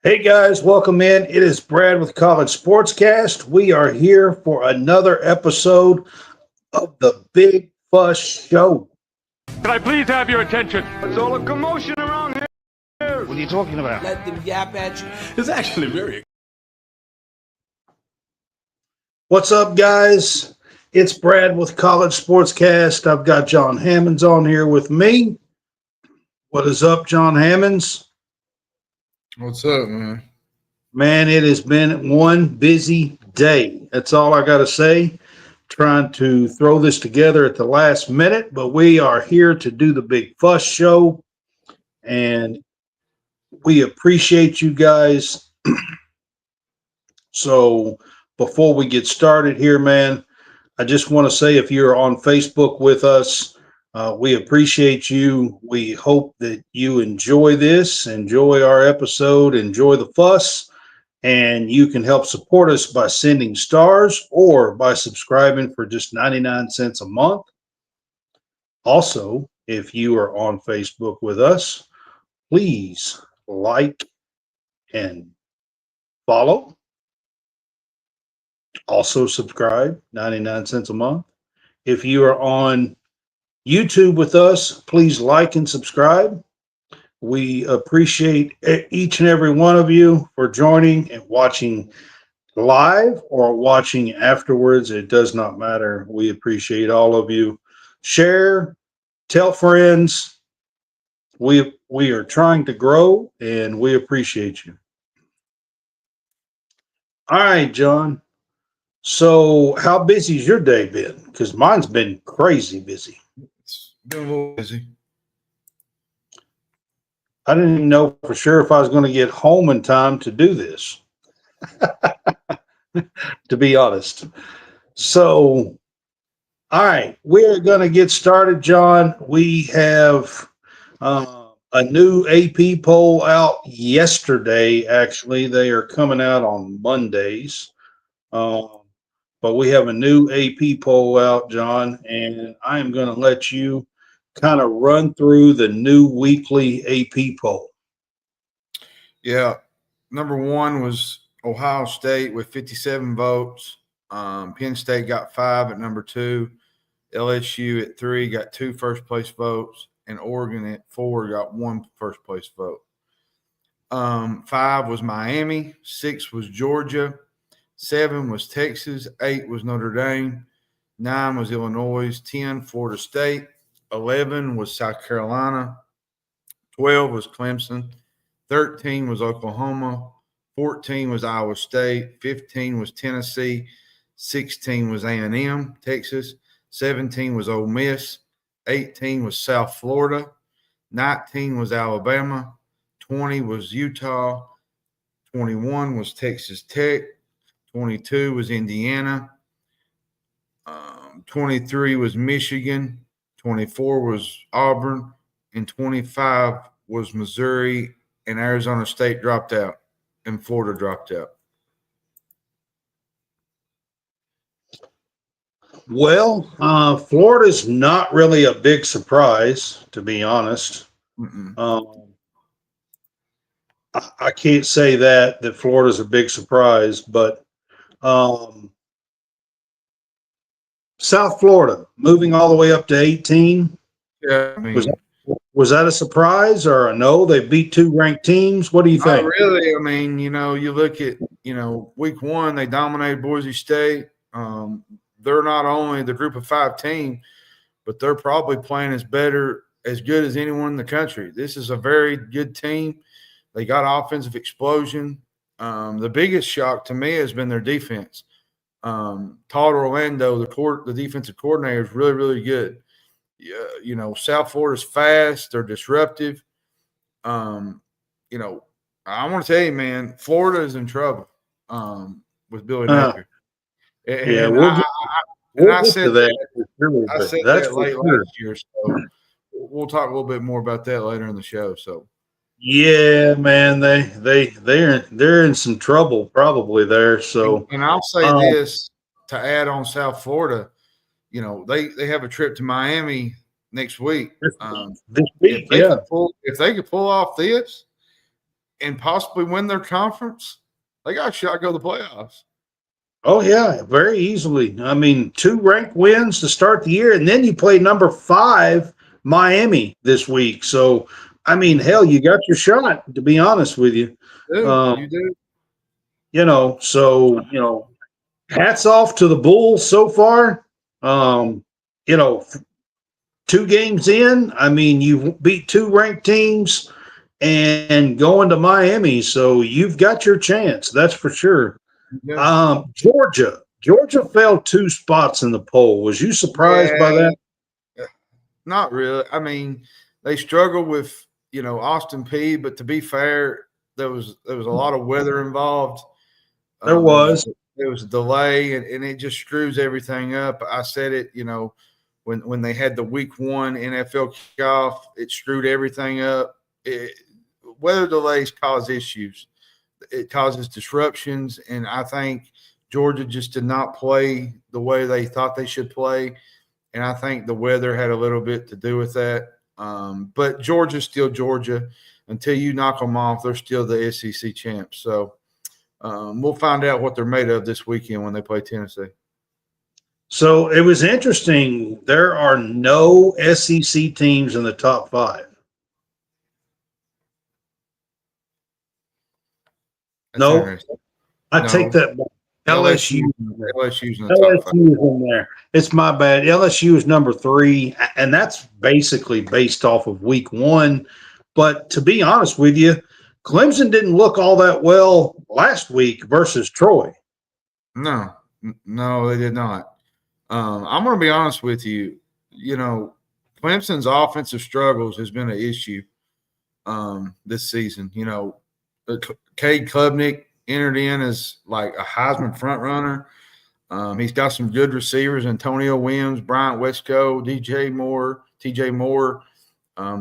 Hey guys, welcome in. It is Brad with College SportsCast. We are here for another episode of the Big Fuss Show. Can I please have your attention? There's all a commotion around here. What are you talking about? Let them yap at you. It's actually very. What's up, guys? It's Brad with College SportsCast. I've got John Hammonds on here with me. What is up, John Hammonds? What's up, man? Man, it has been one busy day. That's all I got to say. Trying to throw this together at the last minute, but we are here to do the Big Fuss Show, and we appreciate you guys. So before we get started here, man, I just want to say if you're on Facebook with us, we appreciate you. We hope that you enjoy this, enjoy our episode, enjoy the fuss, and you can help support us by sending stars or by subscribing for just 99 cents a month. Also, if you are on Facebook with us, please like and follow. Also subscribe, 99 cents a month. If you are on YouTube with us, please like and subscribe. We appreciate each and every one of you for joining and watching live or watching afterwards. It does not matter. We appreciate all of you. Share, tell friends. We are trying to grow, and we appreciate you. All right, John. So how busy's your day been? Because mine's been crazy busy. It's been a little busy. I didn't even know for sure if I was going to get home in time to do this, to be honest. So, all right, we're going to get started, John. We have a new AP poll out yesterday, actually. They are coming out on Mondays. But we have a new AP poll out, John, and I am going to let you kind of run through the new weekly AP poll. Yeah. Number one was Ohio State with 57 votes. Penn State got 5 at number 2. LSU at 3 got 2 first-place votes. And Oregon at 4 got 1 first-place vote. 5 was Miami. 6 was Georgia. 7 was Texas. 8 was Notre Dame. 9 was Illinois. 10, Florida State. 11 was South Carolina. 12 was Clemson. 13 was Oklahoma. 14 was Iowa State. 15 was Tennessee. 16 was A&M, Texas. 17 was Ole Miss. 18 was South Florida. 19 was Alabama. 20 was Utah. 21 was Texas Tech. 22 was Indiana. 23 was Michigan. 24 was Auburn. And 25 was Missouri. And Arizona State dropped out. And Florida dropped out. Well, Florida's not really a big surprise, to be honest. I can't say that Florida's a big surprise, but South Florida moving all the way up to 18. Yeah, I mean, was that a surprise or a no? They beat 2 ranked teams. What do you think? not really. I mean, you look at, week 1, they dominated Boise State. They're not only the group of 5 team, but they're probably playing as good as anyone in the country. This is a very good team. They got offensive explosion. The biggest shock to me has been their defense. Todd Orlando, the defensive coordinator, is really, really good. South Florida's fast. They're disruptive. I want to tell you, man, Florida is in trouble. with Billy Uh, Napier. yeah, And I, and we'll I get to said that that for sure, I but said that's that for late sure. last year, so we'll talk a little bit more about that later in the show. So Yeah, man, they're in some trouble probably there. So and I'll say um, this to add on South Florida, they have a trip to Miami next week. this, this week, yeah. If they could pull off this and possibly win their conference, they got a shot to go to the playoffs. Oh yeah, very easily. I mean, 2 ranked wins to start the year, and then you play number 5 Miami this week. So I mean, hell, you got your shot. To be honest with you, You do. So hats off to the Bulls so far. Um, you know, 2 games in, I mean, you beat 2 ranked teams and going to Miami, so you've got your chance. That's for sure. Yeah. Georgia fell 2 spots in the poll. Was you surprised by Yeah, that? not really. I mean, they struggled with Austin P, but to be fair, there was a lot of weather involved. There was. There was a delay, and it just screws everything up. I said it, when they had the week 1 NFL kickoff, it screwed everything up. Weather delays cause issues. It causes disruptions, and I think Georgia just did not play the way they thought they should play, and I think the weather had a little bit to do with that. But Georgia's still Georgia. Until you knock them off, they're still the SEC champs. So we'll find out what they're made of this weekend when they play Tennessee. So it was interesting. There are no SEC teams in the top 5. That's No, interesting. I No. take that back. LSU. LSU's in the top 5. LSU is in there. It's my bad. LSU is number 3, and that's basically based off of week 1. But to be honest with you, Clemson didn't look all that well last week versus Troy. No, they did not. I'm going to be honest with you. Clemson's offensive struggles has been an issue this season. Cade Klubnik entered in as like a Heisman front runner. He's got some good receivers: Antonio Williams, Bryant Westco, TJ Moore.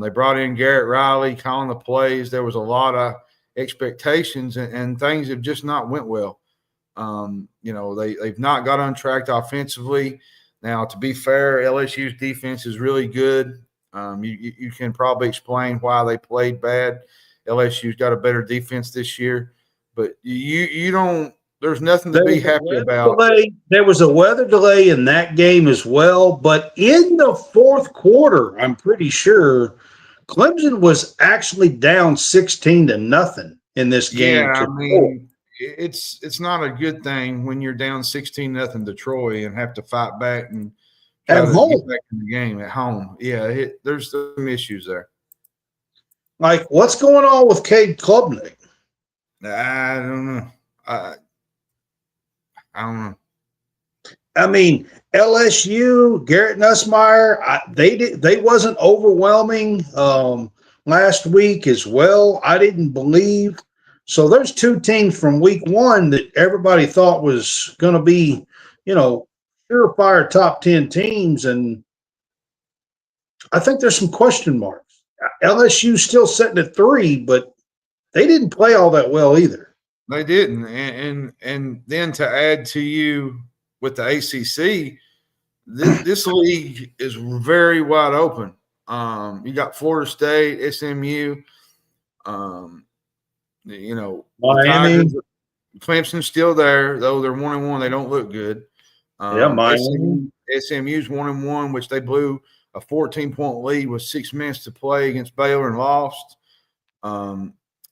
They brought in Garrett Riley calling the plays. There was a lot of expectations, and things have just not went well. They've not got on track offensively. Now, to be fair, LSU's defense is really good. You can probably explain why they played bad. LSU's got a better defense this year, but you don't. There's nothing to be happy about. There was a weather delay in that game as well, but in the fourth quarter, I'm pretty sure Clemson was actually down 16-0 in this game. Yeah, I mean, it's not a good thing when you're down 16-0 to Troy and have to fight back and try to get back in the game at home. Yeah, there's some issues there. Like, what's going on with Cade Klubnik? I don't know. I don't know. I mean, LSU, Garrett Nussmeier, they wasn't overwhelming last week as well. I didn't believe. So there's 2 teams from week 1 that everybody thought was going to be, surefire top 10 teams, and I think there's some question marks. LSU's still sitting at 3, but they didn't play all that well either. They didn't, and then to add to you with the ACC, this league is very wide open. You got Florida State, SMU, Miami, Clemson's still there, though they're 1-1. They don't look good. Miami. SMU's 1-1, which they blew a 14-point lead with 6 minutes to play against Baylor and lost.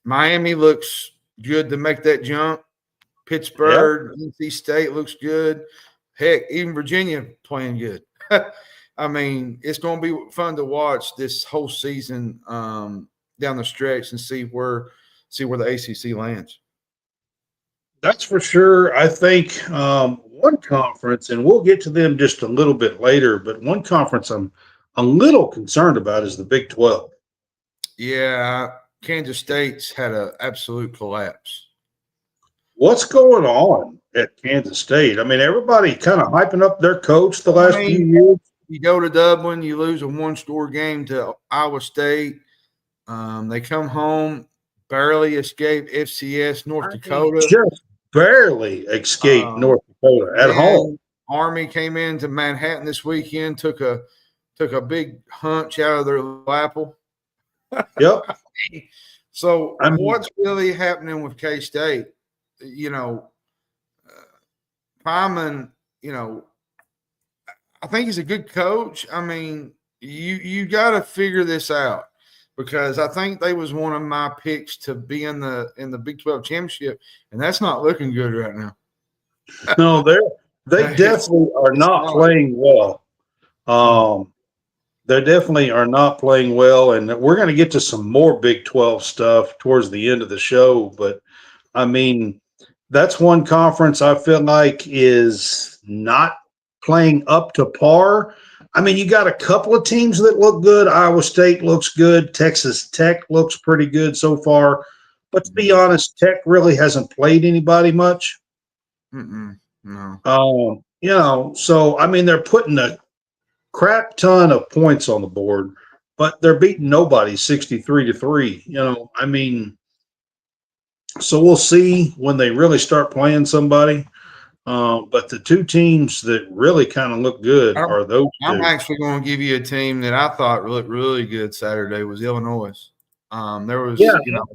Miami looks good to make that jump. Pittsburgh, NC State looks good. Heck, even Virginia playing good. I mean, it's going to be fun to watch this whole season down the stretch and see where the ACC lands. That's for sure. I think one conference, and we'll get to them just a little bit later, but one conference I'm a little concerned about is the Big 12. Yeah, Kansas State's had an absolute collapse. What's going on? at Kansas State. I mean, everybody kind of hyping up their coach the last few mean, years. You go to Dublin, you lose a one-score game to Iowa State. They come home, barely escape FCS North Dakota. Just barely escaped North Dakota at home. Army came into Manhattan this weekend, took a big hunch out of their apple. Yep. So what's really happening with K-State? You know, Pyman, you know, I think he's a good coach. I mean, you got to figure this out, because I think they was one of my picks to be in the Big 12 championship, and that's not looking good right now. No, they definitely are not playing well. They definitely are not playing well, and we're going to get to some more Big 12 stuff towards the end of the show. But I mean, that's one conference I feel like is not playing up to par. I mean, you got a couple of teams that look good. Iowa State looks good. Texas Tech looks pretty good so far. But to be honest, Tech really hasn't played anybody much. No. You know, so I mean, they're putting a crap ton of points on the board, but they're beating nobody 63-3. You know, I mean, so we'll see when they really start playing somebody. But the two teams that really kind of look good are those two. I'm actually going to give you a team that I thought looked really good Saturday was Illinois. There was, you know,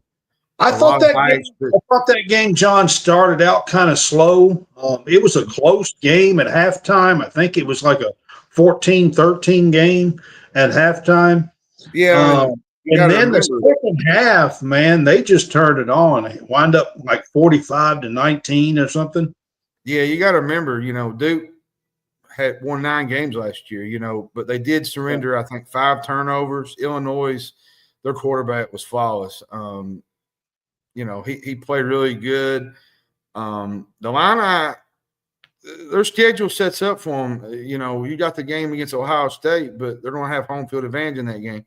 I thought that game, John, started out kind of slow. It was a close game at halftime. I think it was like a 14-13 game at halftime. Yeah. And then the second half, man, they just turned it on. It wound up like 45-19 or something. Yeah, you got to remember, you know, Duke had won 9 games last year, you know, but they did surrender, I think, 5 turnovers. Illinois, their quarterback was flawless. You know, he played really good. The Illini, their schedule sets up for them. You know, you got the game against Ohio State, but they're going to have home field advantage in that game.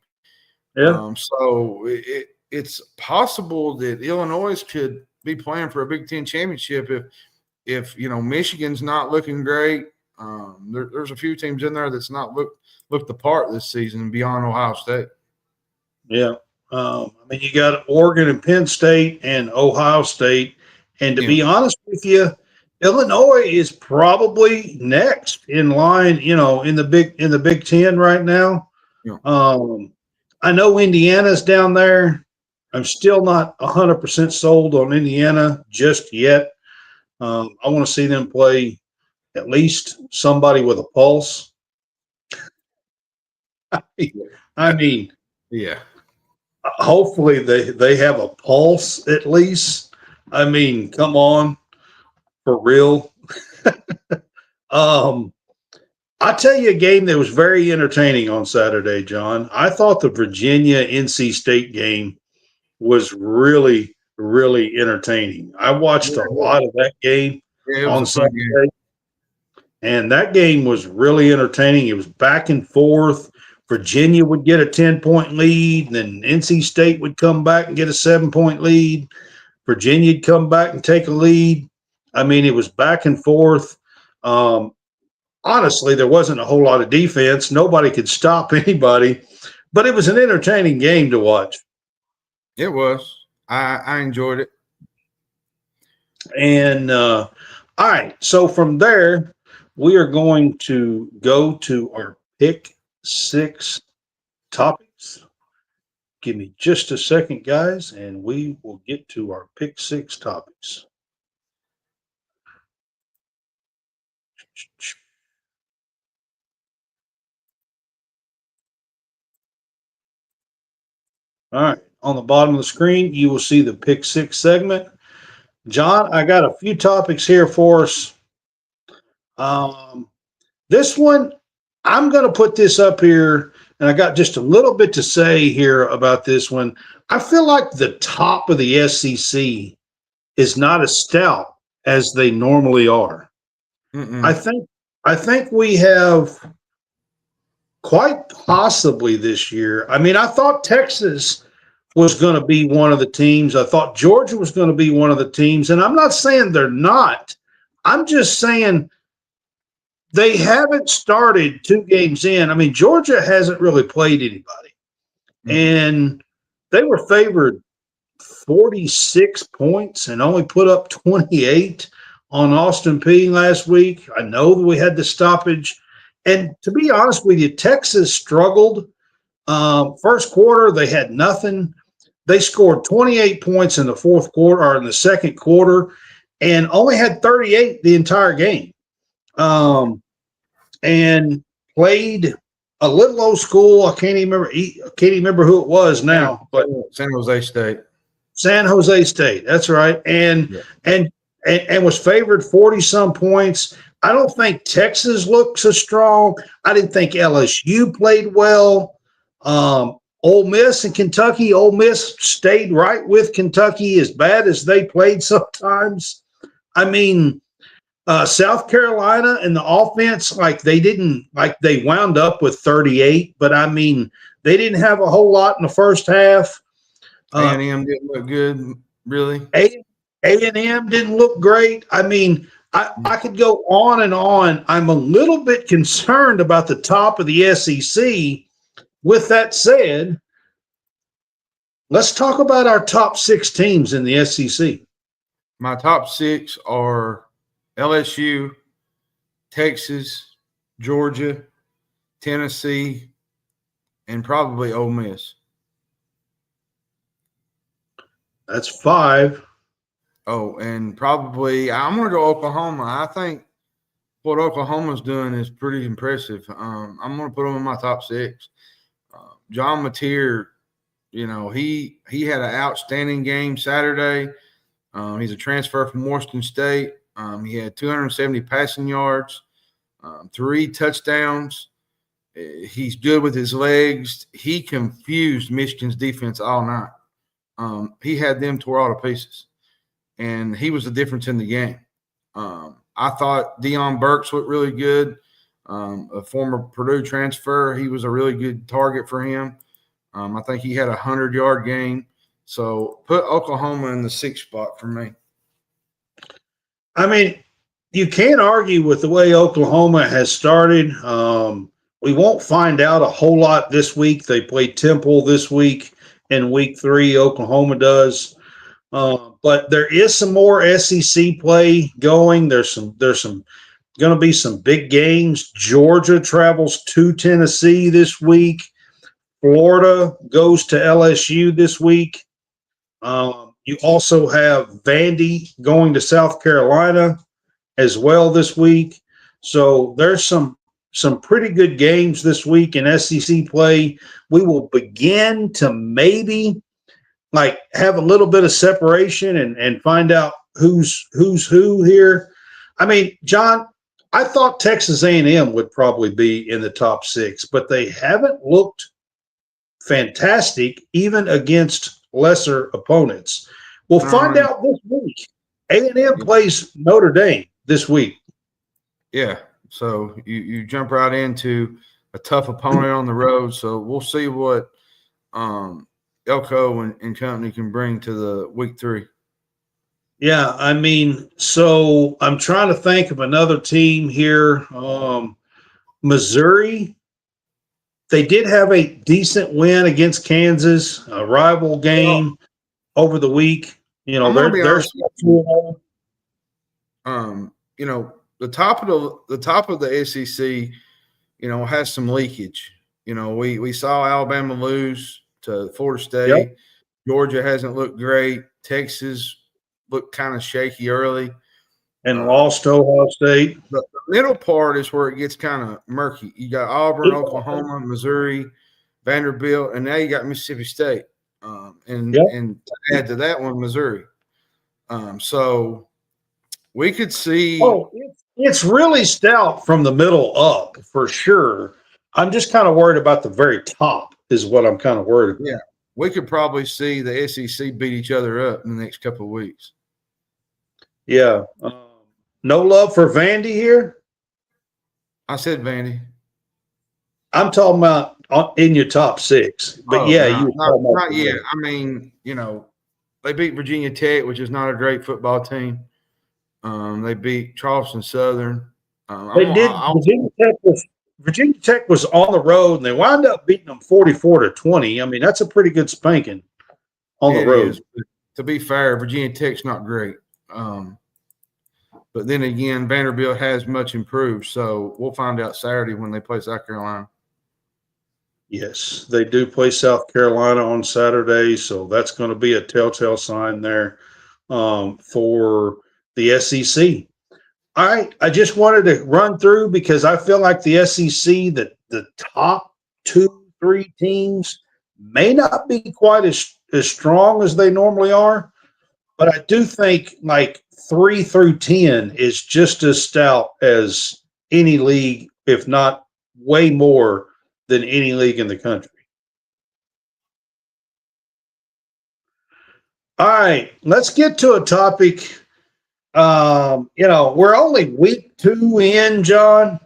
Yeah. So it's possible that Illinois could be playing for a Big Ten championship if you know Michigan's not looking great. There's a few teams in there that's not looked the part this season beyond Ohio State. Yeah. I mean, you got Oregon and Penn State and Ohio State. And to be honest with you, Illinois is probably next in line, you know, in the Big Ten right now. Yeah. I know Indiana's down there. I'm still not 100% sold on Indiana just yet. I want to see them play at least somebody with a pulse. I mean, yeah. Hopefully they have a pulse at least. I mean, come on, for real. I'll tell you a game that was very entertaining on Saturday, John. I thought the Virginia-NC State game was really, really entertaining. I watched a lot of that game on Saturday, and that game was really entertaining. It was back and forth. Virginia would get a 10-point lead, and then NC State would come back and get a 7-point lead. Virginia'd come back and take a lead. I mean, it was back and forth. Honestly, there wasn't a whole lot of defense. Nobody could stop anybody, but it was an entertaining game to watch. It was. I enjoyed it. And all right, so from there, we are going to go to our pick 6 topics. Give me just a second, guys, and we will get to our pick 6 topics. All right, on the bottom of the screen, you will see the pick 6 segment. John, I got a few topics here for us. This one, I'm going to put this up here, and I got just a little bit to say here about this one. I feel like the top of the SEC is not as stout as they normally are. I think we have quite possibly this year. I mean, I thought Texas was going to be one of the teams. I thought Georgia was going to be one of the teams, and I'm not saying they're not. I'm just saying they haven't started 2 games in. I mean, Georgia hasn't really played anybody, and they were favored 46 points and only put up 28 on Austin Peay last week. I know that we had the stoppage. And to be honest with you, Texas struggled. First quarter, they had nothing. They scored 28 points in the fourth quarter or in the second quarter and only had 38 the entire game. And played a little old school. I can't even remember who it was now, but San Jose State. San Jose State. That's right. And was favored 40 some points. I don't think Texas looks as strong. I didn't think LSU played well. Ole Miss and Kentucky. Ole Miss stayed right with Kentucky as bad as they played sometimes. I mean, South Carolina and the offense, they wound up with 38, but I mean, they didn't have a whole lot in the first half. A&M didn't look good, really. A&M didn't look great. I mean, I could go on and on. I'm a little bit concerned about the top of the SEC. With that said, let's talk about our top 6 teams in the SEC. My top 6 are LSU, Texas, Georgia, Tennessee, and probably Ole Miss. That's 5. Oh, and probably I'm going to go Oklahoma. I think what Oklahoma's doing is pretty impressive. I'm going to put them in my top 6. John Mateer, he had an outstanding game Saturday. He's a transfer from Washington State. He had 270 passing yards, 3 touchdowns. He's good with his legs. He confused Michigan's defense all night. He had them tore all to pieces, and he was the difference in the game. I thought Deion Burks looked really good. A former Purdue transfer, he was a really good target for him. I think he had a 100-yard game. So put Oklahoma in the 6th spot for me. I mean, you can't argue with the way Oklahoma has started. We won't find out a whole lot this week. They play Temple this week in week 3. Oklahoma does. But there is some more SEC play going. There's some going to be some big games. Georgia travels to Tennessee this week. Florida goes to LSU this week. You also have Vandy going to South Carolina as well this week. So there's some pretty good games this week in SEC play. We will begin to maybe have a little bit of separation and find out who's who here. I mean, John, I thought Texas A&M would probably be in the top 6, but they haven't looked fantastic even against lesser opponents. We'll find out this week. A&M plays Notre Dame this week. Yeah, so you jump right into a tough opponent on the road. So we'll see what Elko and company can bring to the week 3. Yeah, I mean, so I'm trying to think of another team here. Missouri, they did have a decent win against Kansas, a rival game over the week. They're the top of the SEC, has some leakage. We saw Alabama lose to Florida State. Yep. Georgia hasn't looked great. Texas looked kind of shaky early. And lost to Ohio State. The middle part is where it gets kind of murky. You got Auburn, Oklahoma, Missouri, Vanderbilt, and now you got Mississippi State. And to add to that one, Missouri. So we could see. Oh, it's really stout from the middle up for sure. I'm just kind of worried about the very top is what I'm kind of worried about. Yeah, we could probably see the SEC beat each other up in the next couple of weeks. Yeah. No love for Vandy here? I said Vandy. I'm talking about in your top 6. But not yet. I mean, they beat Virginia Tech, which is not a great football team. They beat Charleston Southern. They did. Virginia Tech was on the road, and they wound up beating them 44-20. I mean, that's a pretty good spanking on the road. Is. To be fair, Virginia Tech's not great. But then again, Vanderbilt has much improved. So we'll find out Saturday when they play South Carolina. Yes, they do play South Carolina on Saturday, so that's going to be a telltale sign there for the SEC. All right, I just wanted to run through because I feel like the SEC, the top 2-3 teams may not be quite as strong as they normally are, but I do think like 3 through 10 is just as stout as any league, if not way more than any league in the country. All right, let's get to a topic. We're only week 2 in, John,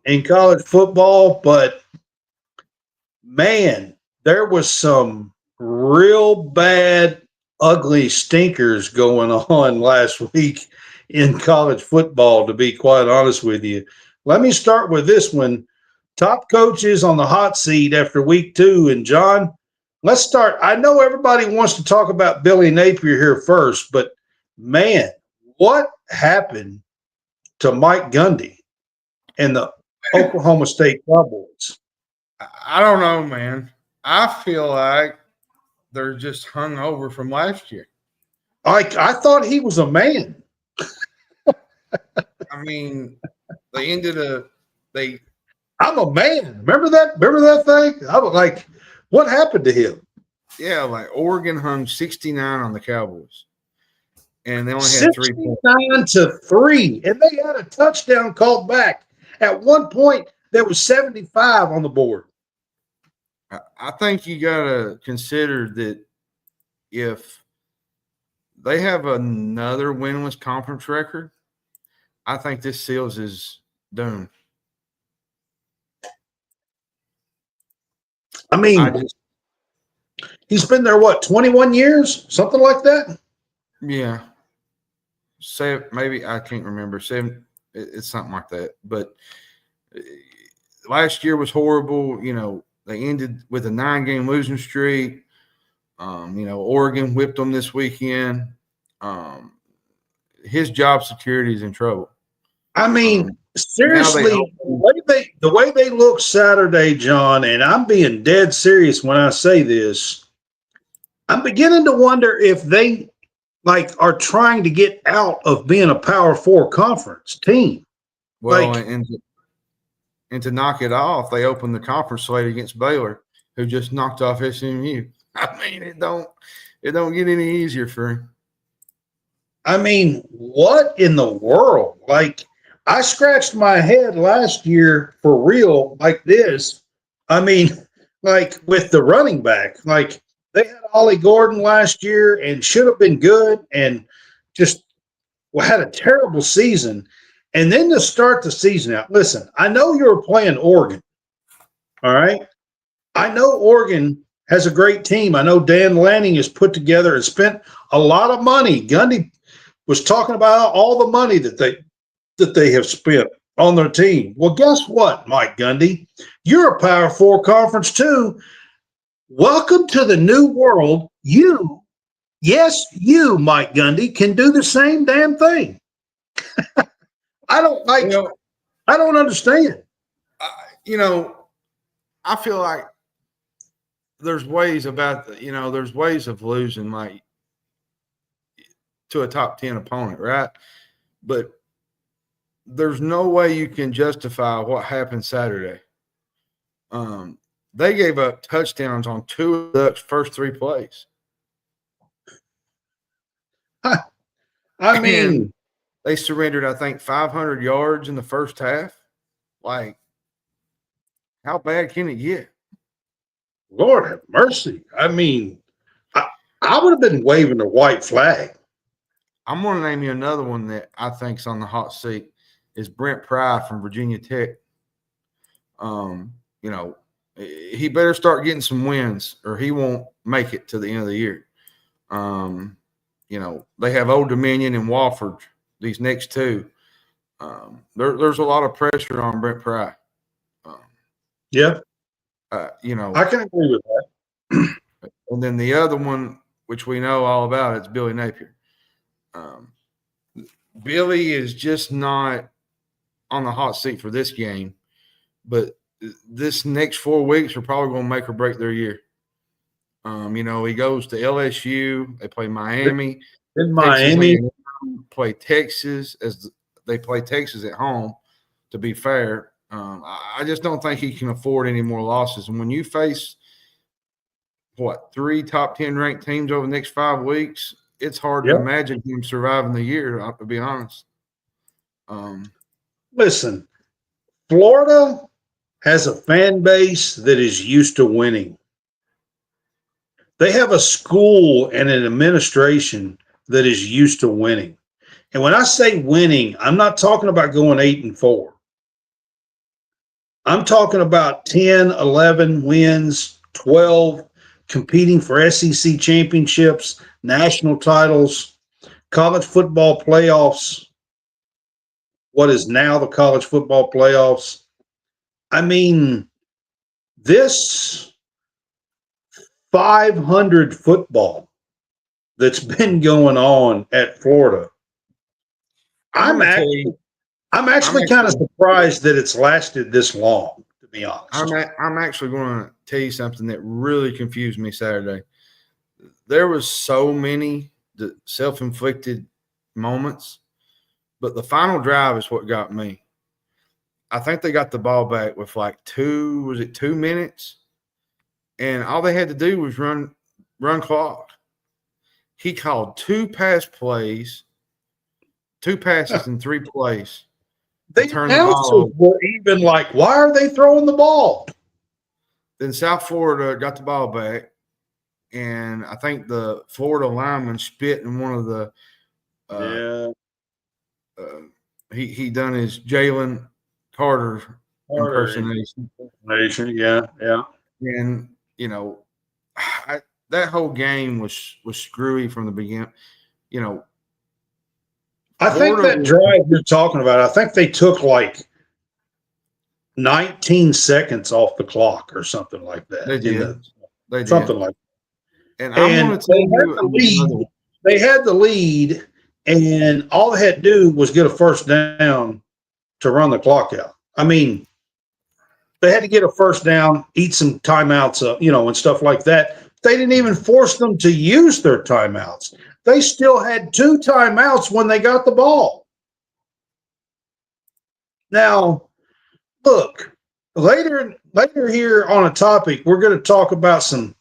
in college football, but man, there was some real bad, ugly stinkers going on last week in college football, to be quite honest with you. Let me start with this one. Top coaches on the hot seat after week 2. And John, let's start. I know everybody wants to talk about Billy Napier here first, but man, what happened to Mike Gundy and the Oklahoma State Cowboys? I don't know, man. I feel like they're just hung over from last year. I thought he was a man. I mean, I'm a man. Remember that thing? I was like, what happened to him? Yeah, like Oregon hung 69 on the Cowboys. And they only had 3 points. 69-3. And they had a touchdown called back. At one point, there was 75 on the board. I think you got to consider that if they have another winless conference record, I think this seals his doom. I mean, he's been there, 21 years? Something like that? Yeah. Maybe I can't remember. It's something like that. But last year was horrible. They ended with a 9-game losing streak. Oregon whipped them this weekend. His job security is in trouble. I mean, seriously, the way they look Saturday, John, and I'm being dead serious when I say this, I'm beginning to wonder if they are trying to get out of being a Power 4 conference team. Well, and to knock it off, they opened the conference slate against Baylor, who just knocked off SMU. I mean, it don't get any easier for him. I mean, what in the world? I scratched my head last year for real like this. I mean, with the running back, they had Ollie Gordon last year and should have been good and just had a terrible season. And then to start the season out, listen, I know you're playing Oregon, all right? I know Oregon has a great team. I know Dan Lanning has put together and spent a lot of money. Gundy was talking about all the money that they have spent on their team. Well, guess what, Mike Gundy? You're a Power 4 conference too. Welcome to the new world. You, Mike Gundy, can do the same damn thing. I don't understand. I feel like there's ways there's ways of losing to a top 10 opponent, right? But there's no way you can justify what happened Saturday. They gave up touchdowns on 2 of the Ducks' first 3 plays. I mean, they surrendered, I think, 500 yards in the first half. How bad can it get? Lord have mercy. I mean, I would have been waving the white flag. I'm going to name you another one that I think's on the hot seat is Brent Pry from Virginia Tech. He better start getting some wins or he won't make it to the end of the year. They have Old Dominion and Wofford these next two, there's a lot of pressure on Brent Pry. Yeah, You know, I can agree with that. and then the other one, which we know all about, it's Billy Napier. Billy is just not on the hot seat for this game, but this next 4 weeks are probably going to make or break their year. You know, he goes to LSU. They play Miami. In Texas Miami, A&M, play Texas as they play Texas at home. To be fair, I just don't think he can afford any more losses. And when you face 3 top 10 ranked teams over the next 5 weeks, it's hard to imagine him surviving the year. To be honest. Listen, Florida has a fan base that is used to winning. They have a school and an administration that is used to winning. And when I say winning, I'm not talking about going 8-4. I'm talking about 10, 11 wins, 12, competing for SEC championships, national titles, college football playoffs, what is now the college football playoffs. I mean, this 500 football that's been going on at Florida, I'm actually kind of surprised that it's lasted this long, to be honest. I'm actually going to tell you something that really confused me Saturday. There was so many self-inflicted moments, but the final drive is what got me. I think they got the ball back with 2 minutes? And all they had to do was run clock. He called 2 pass plays, 2 passes in 3 plays. The announcers were even like, why are they throwing the ball? Then South Florida got the ball back, and I think the Florida lineman spit in one of the he done his Jalen Carter impersonation. Yeah. And, you know, that whole game was screwy from the beginning. You know, I think that drive you're talking about, I think they took 19 seconds off the clock or something like that. They did. Something like that. And I want to tell you, they had the lead, and all they had to do was get a first down to run the clock out. I mean, they had to get a first down, eat some timeouts, and stuff like that. They didn't even force them to use their timeouts. They still had 2 timeouts when they got the ball. Now, look, later here on a topic, we're going to talk about some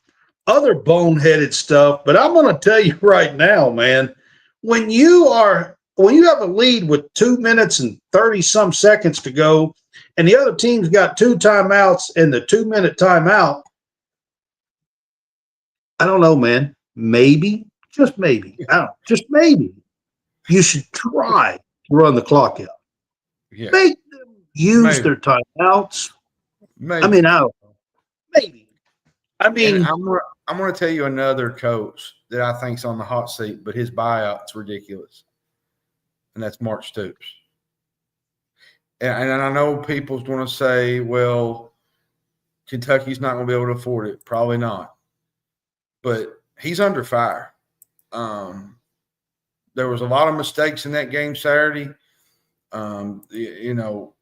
other boneheaded stuff, but I'm going to tell you right now, man, when you have a lead with 2 minutes and 30 some seconds to go, and the other team's got 2 timeouts and the 2-minute timeout, I don't know, man. Maybe, just maybe, you should try to run the clock out. Yeah. Make them use their timeouts. Maybe. I mean, I don't know. Maybe. I mean, and I'm going to tell you another coach that I think's on the hot seat, but his buyout's ridiculous, and that's Mark Stoops. And I know people's going to say, well, Kentucky's not going to be able to afford it. Probably not. But he's under fire. There was a lot of mistakes in that game Saturday. You know,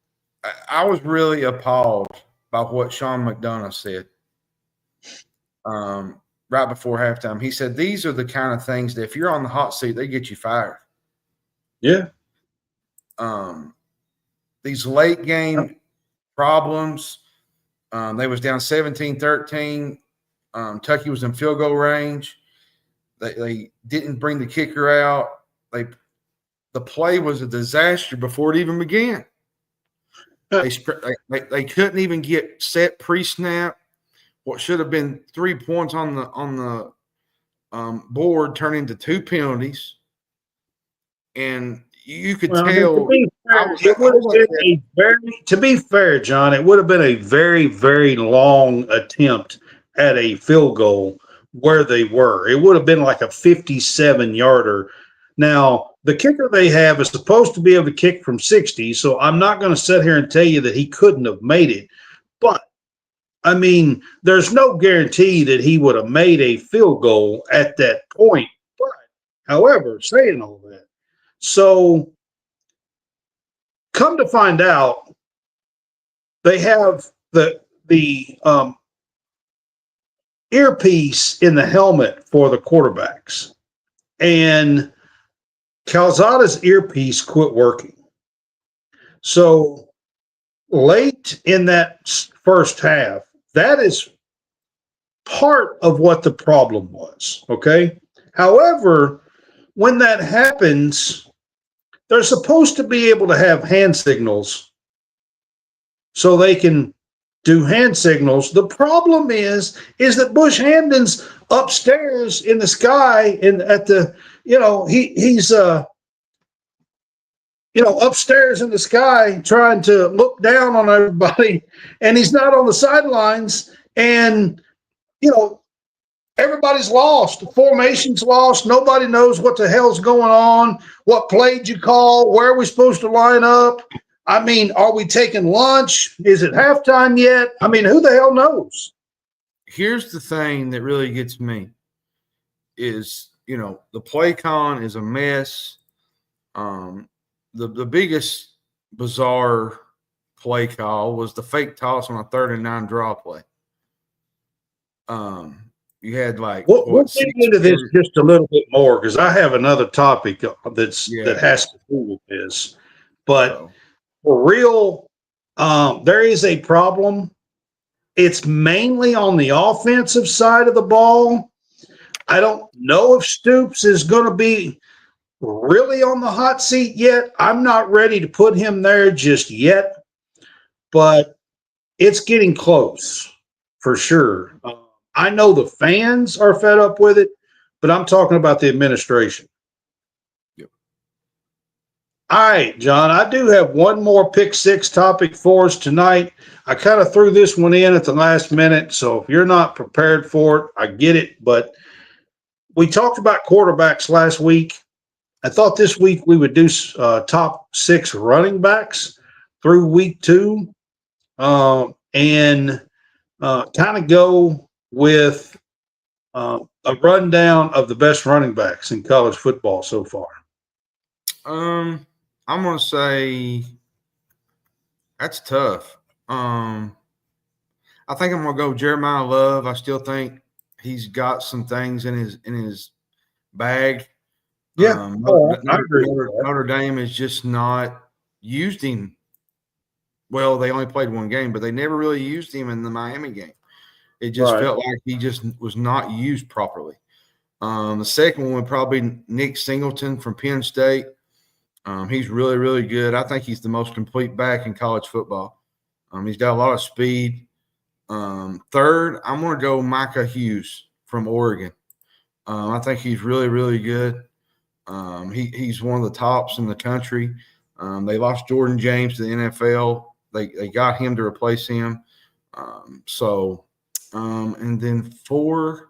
I was really appalled by what Sean McDonough said right before halftime. He said, these are the kind of things that if you're on the hot seat, they get you fired. Yeah. These late game problems, they was down 17-13. Kentucky was in field goal range. They didn't bring the kicker out. The play was a disaster before it even began. They couldn't even get set pre-snap. What should have been 3 points on the board turned into 2 penalties, and you could tell. To be fair, John, it would have been a very, very long attempt at a field goal where they were. It would have been like a 57-yarder. Now, the kicker they have is supposed to be able to kick from 60, so I'm not going to sit here and tell you that he couldn't have made it. But, I mean, there's no guarantee that he would have made a field goal at that point. But, however, saying all that, so come to find out, they have the earpiece in the helmet for the quarterbacks. And Calzada's earpiece quit working. So late in that first half, that is part of what the problem was. Okay. However, when that happens, they're supposed to be able to have hand signals so they can do hand signals. The problem is that Bush Hamden's upstairs in the sky and at the, he's upstairs in the sky trying to look down on everybody, and he's not on the sidelines, and everybody's lost. The formation's lost. Nobody knows what the hell's going on. What play did you call? Where are we supposed to line up? I mean, are we taking lunch? Is it halftime yet? I mean, who the hell knows? Here's the thing that really gets me is, the play con is a mess. The biggest bizarre play call was the fake toss on a 3rd and 9 draw play. You had we'll get into this just a little bit more because I have another topic that has to do with this. But for real, there is a problem. It's mainly on the offensive side of the ball. I don't know if Stoops is going to be really on the hot seat yet. I'm not ready to put him there just yet, but it's getting close for sure. I know the fans are fed up with it, but I'm talking about the administration. Yep. All right, John, I do have one more pick six topic for us tonight. I kind of threw this one in at the last minute, so if you're not prepared for it, I get it. But we talked about quarterbacks last week. I thought this week we would do top 6 running backs through week 2 and kind of go with a rundown of the best running backs in college football so far. I'm going to say that's tough. I think I'm going to go Jeremiah Love. I still think he's got some things in his bag. Yeah, Notre Dame has just not used him. Well, they only played one game, but they never really used him in the Miami game. It just felt like he just was not used properly. The second one would probably Nick Singleton from Penn State. He's really, really good. I think he's the most complete back in college football. He's got a lot of speed. Third, I'm going to go Micah Hughes from Oregon. I think he's really, really good. He's one of the tops in the country. They lost Jordan James to the NFL. They got him to replace him. And then 4,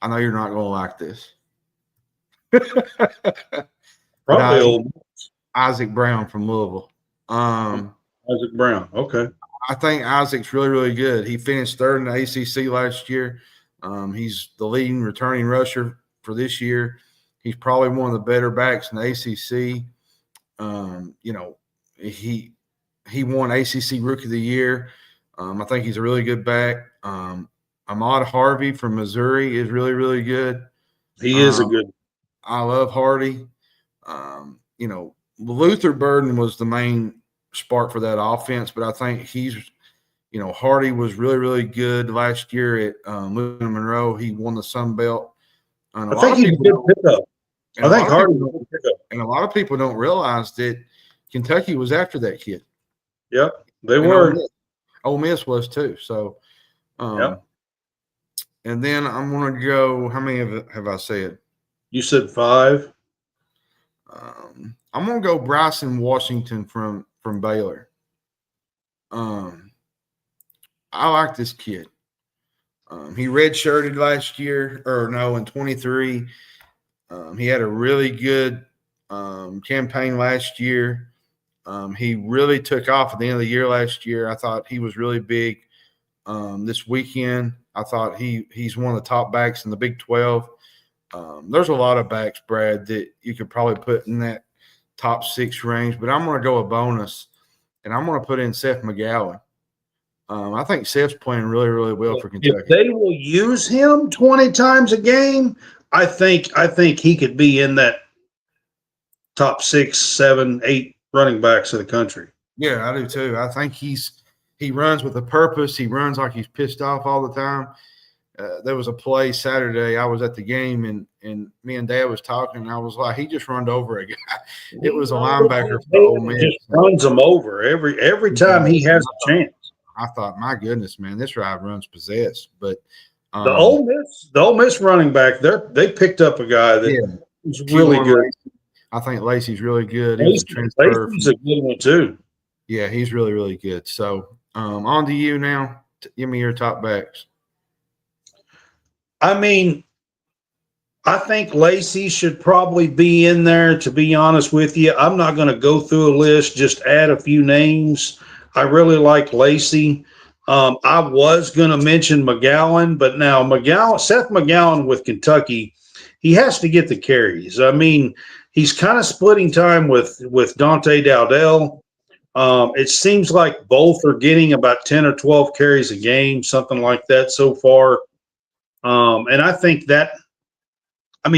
I know you're not going to like this. Probably Isaac Brown from Louisville. Isaac Brown. Okay. I think Isaac's really, really good. He finished 3rd in the ACC last year. He's the leading returning rusher for this year. He's probably one of the better backs in the ACC. He won ACC Rookie of the Year. I think he's a really good back. Ahmad Harvey from Missouri is really, really good. He is a good. I love Hardy. Luther Burden was the main spark for that offense, but I think Hardy was really, really good last year at Louisiana Monroe. He won the Sun Belt. I think he's a good pickup. I think Hardy was a good pickup. And a lot of people don't realize that Kentucky was after that kid. Yep, they were. Ole Miss was too. So, and then I'm going to go. How many have I said? You said 5. I'm going to go Bryson Washington from Baylor. I like this kid. He redshirted last year, in 23. He had a really good campaign last year. He really took off at the end of the year last year. I thought he was really big this weekend. I thought he's one of the top backs in the Big 12. There's a lot of backs, Brad, that you could probably put in that top 6 range, but I'm going to go a bonus, and I'm going to put in Seth McGowan. I think Seth's playing really, really well for Kentucky. If they will use him 20 times a game, I think he could be in that top 6, 7, 8 running backs of the country. Yeah, I do too. I think he runs with a purpose. He runs like he's pissed off all the time. There was a play Saturday. I was at the game, and me and Dad was talking, and I was like, he just runned over a guy. It was a linebacker for Ole Miss. Just runs him over every time he has a chance. I thought, my goodness, man, this ride runs possessed. But the Ole Miss running back, they picked up a guy that was really good. I think Lacey's really good. Lacey's a good one too. Yeah, he's really, really good. So on to you now. Give me your top backs. I mean, I think Lacey should probably be in there, to be honest with you. I'm not going to go through a list, just add a few names. I really like Lacey. I was going to mention McGowan, but now Seth McGowan with Kentucky, he has to get the carries. I mean, he's kind of splitting time with Dante Dowdell. It seems like both are getting about 10 or 12 carries a game, something like that so far. And I think that,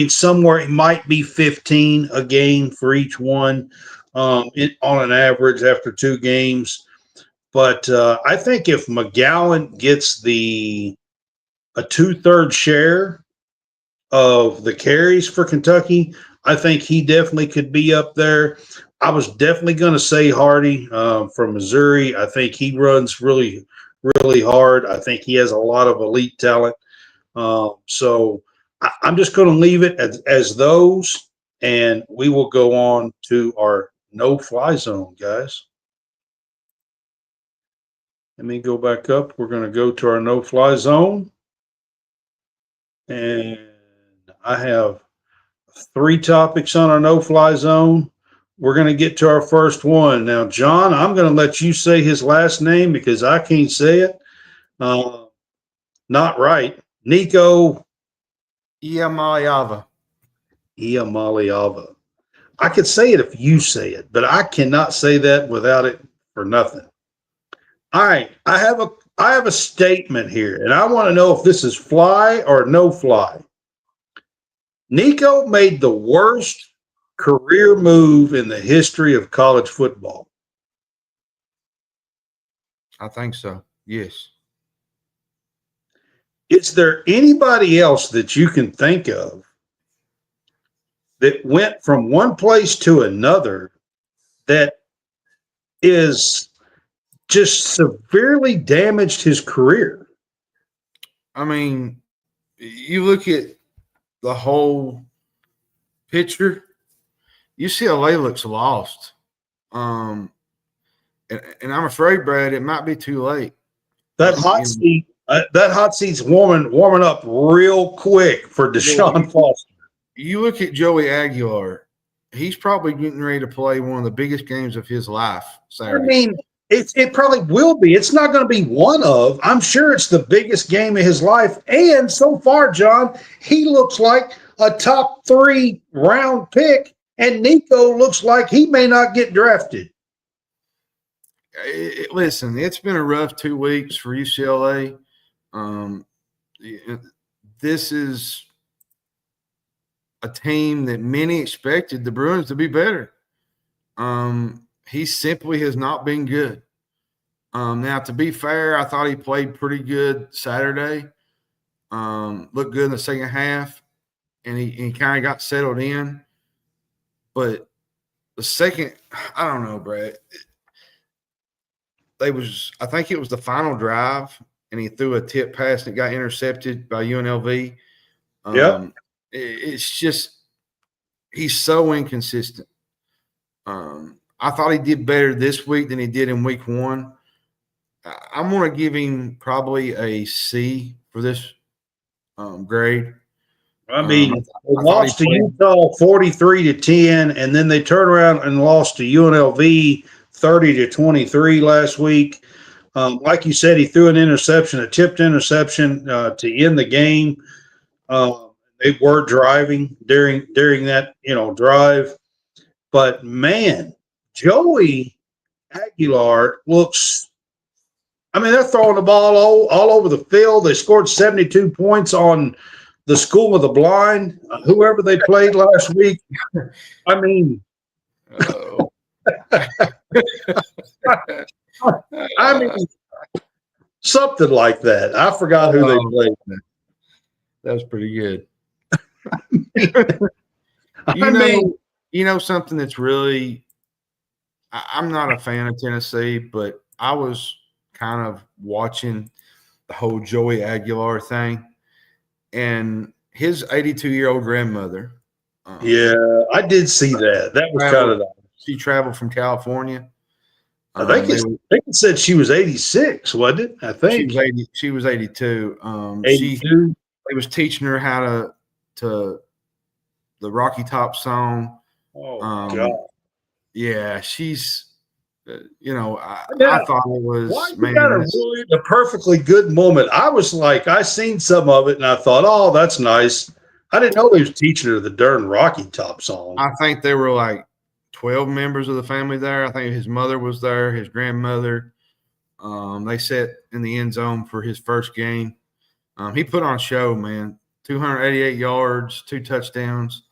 somewhere it might be 15 a game for each one on an average after 2 games. But I think if McGowan gets a 2/3 share of the carries for Kentucky, I think he definitely could be up there. I was definitely going to say Hardy from Missouri. I think he runs really, really hard. I think he has a lot of elite talent. So I'm just going to leave it as those, and we will go on to our no-fly zone, guys. Let me go back up. We're going to go to our no-fly zone. And I have 3 topics on our no-fly zone. We're going to get to our first one. Now, John, I'm going to let you say his last name because I can't say it. Not right. Nico Iamaleava. I could say it if you say it, but I cannot say that without it for nothing. All right, I have a statement here, and I want to know if this is fly or no fly. Nico made the worst career move in the history of college football. I think so. Yes. Is there anybody else that you can think of that went from one place to another that is just severely damaged his career? I mean, you look at the whole picture, UCLA looks lost. And I'm afraid, Brad, it might be too late. That hot seat's warming up real quick for Deshaun Foster. You look at Joey Aguilar. He's probably getting ready to play one of the biggest games of his life Saturday. I mean, it probably will be. It's not going to be one of. I'm sure it's the biggest game of his life. And so far, John, he looks like a top 3 round pick, and Nico looks like he may not get drafted. Listen, it's been a rough 2 weeks for UCLA. This is a team that many expected the Bruins to be better. He simply has not been good. Now, to be fair, I thought he played pretty good Saturday. Looked good in the second half, and he kind of got settled in. But the second, I don't know, Brad. I think it was the final drive, and he threw a tip pass and it got intercepted by UNLV. It's just he's so inconsistent. I thought he did better this week than he did in week 1. I'm going to give him probably a C for this grade. I mean, they I thought lost he to played. Utah 43-10, and then they turned around and lost to UNLV 30-23 last week. Like you said, he threw an interception, a tipped interception to end the game. They were driving during that drive, but man, Joey Aguilar looks. I mean, they're throwing the ball all over the field. They scored 72 points on the School of the Blind, whoever they played last week. I mean, I mean, something like that. I forgot who they played. That was pretty good. I mean, you know something that's really I'm not a fan of Tennessee, but I was kind of watching the whole Joey Aguilar thing, and his 82-year-old grandmother. yeah, I did see that. That was kind of nice. She traveled from California. I think it said she was 86, wasn't it? I think she was 82. 82. They was teaching her how to the Rocky Top song. Oh God. Yeah, she's I thought it was a perfectly good moment. I was like, I seen some of it and I thought, oh, that's nice. I didn't know he was teaching her the darn Rocky Top song. I think there were like 12 members of the family there. I think his mother was there, his grandmother. They sat in the end zone for his first game. He put on a show, man. 288 yards, 2 touchdowns.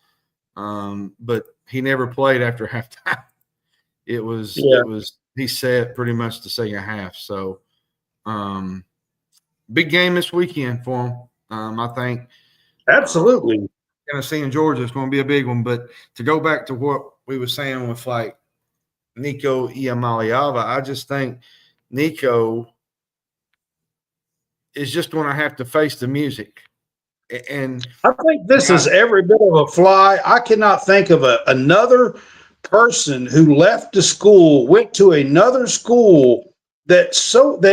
But he never played after halftime. It was he sat pretty much the second half. So big game this weekend for him. I think absolutely. Tennessee and Georgia is going to be a big one. But to go back to what we were saying with like Nico Iamaleava, I just think Nico is just going to have to face the music. And I think this is every bit of a fly. I cannot think of another person who left the school, went to another school that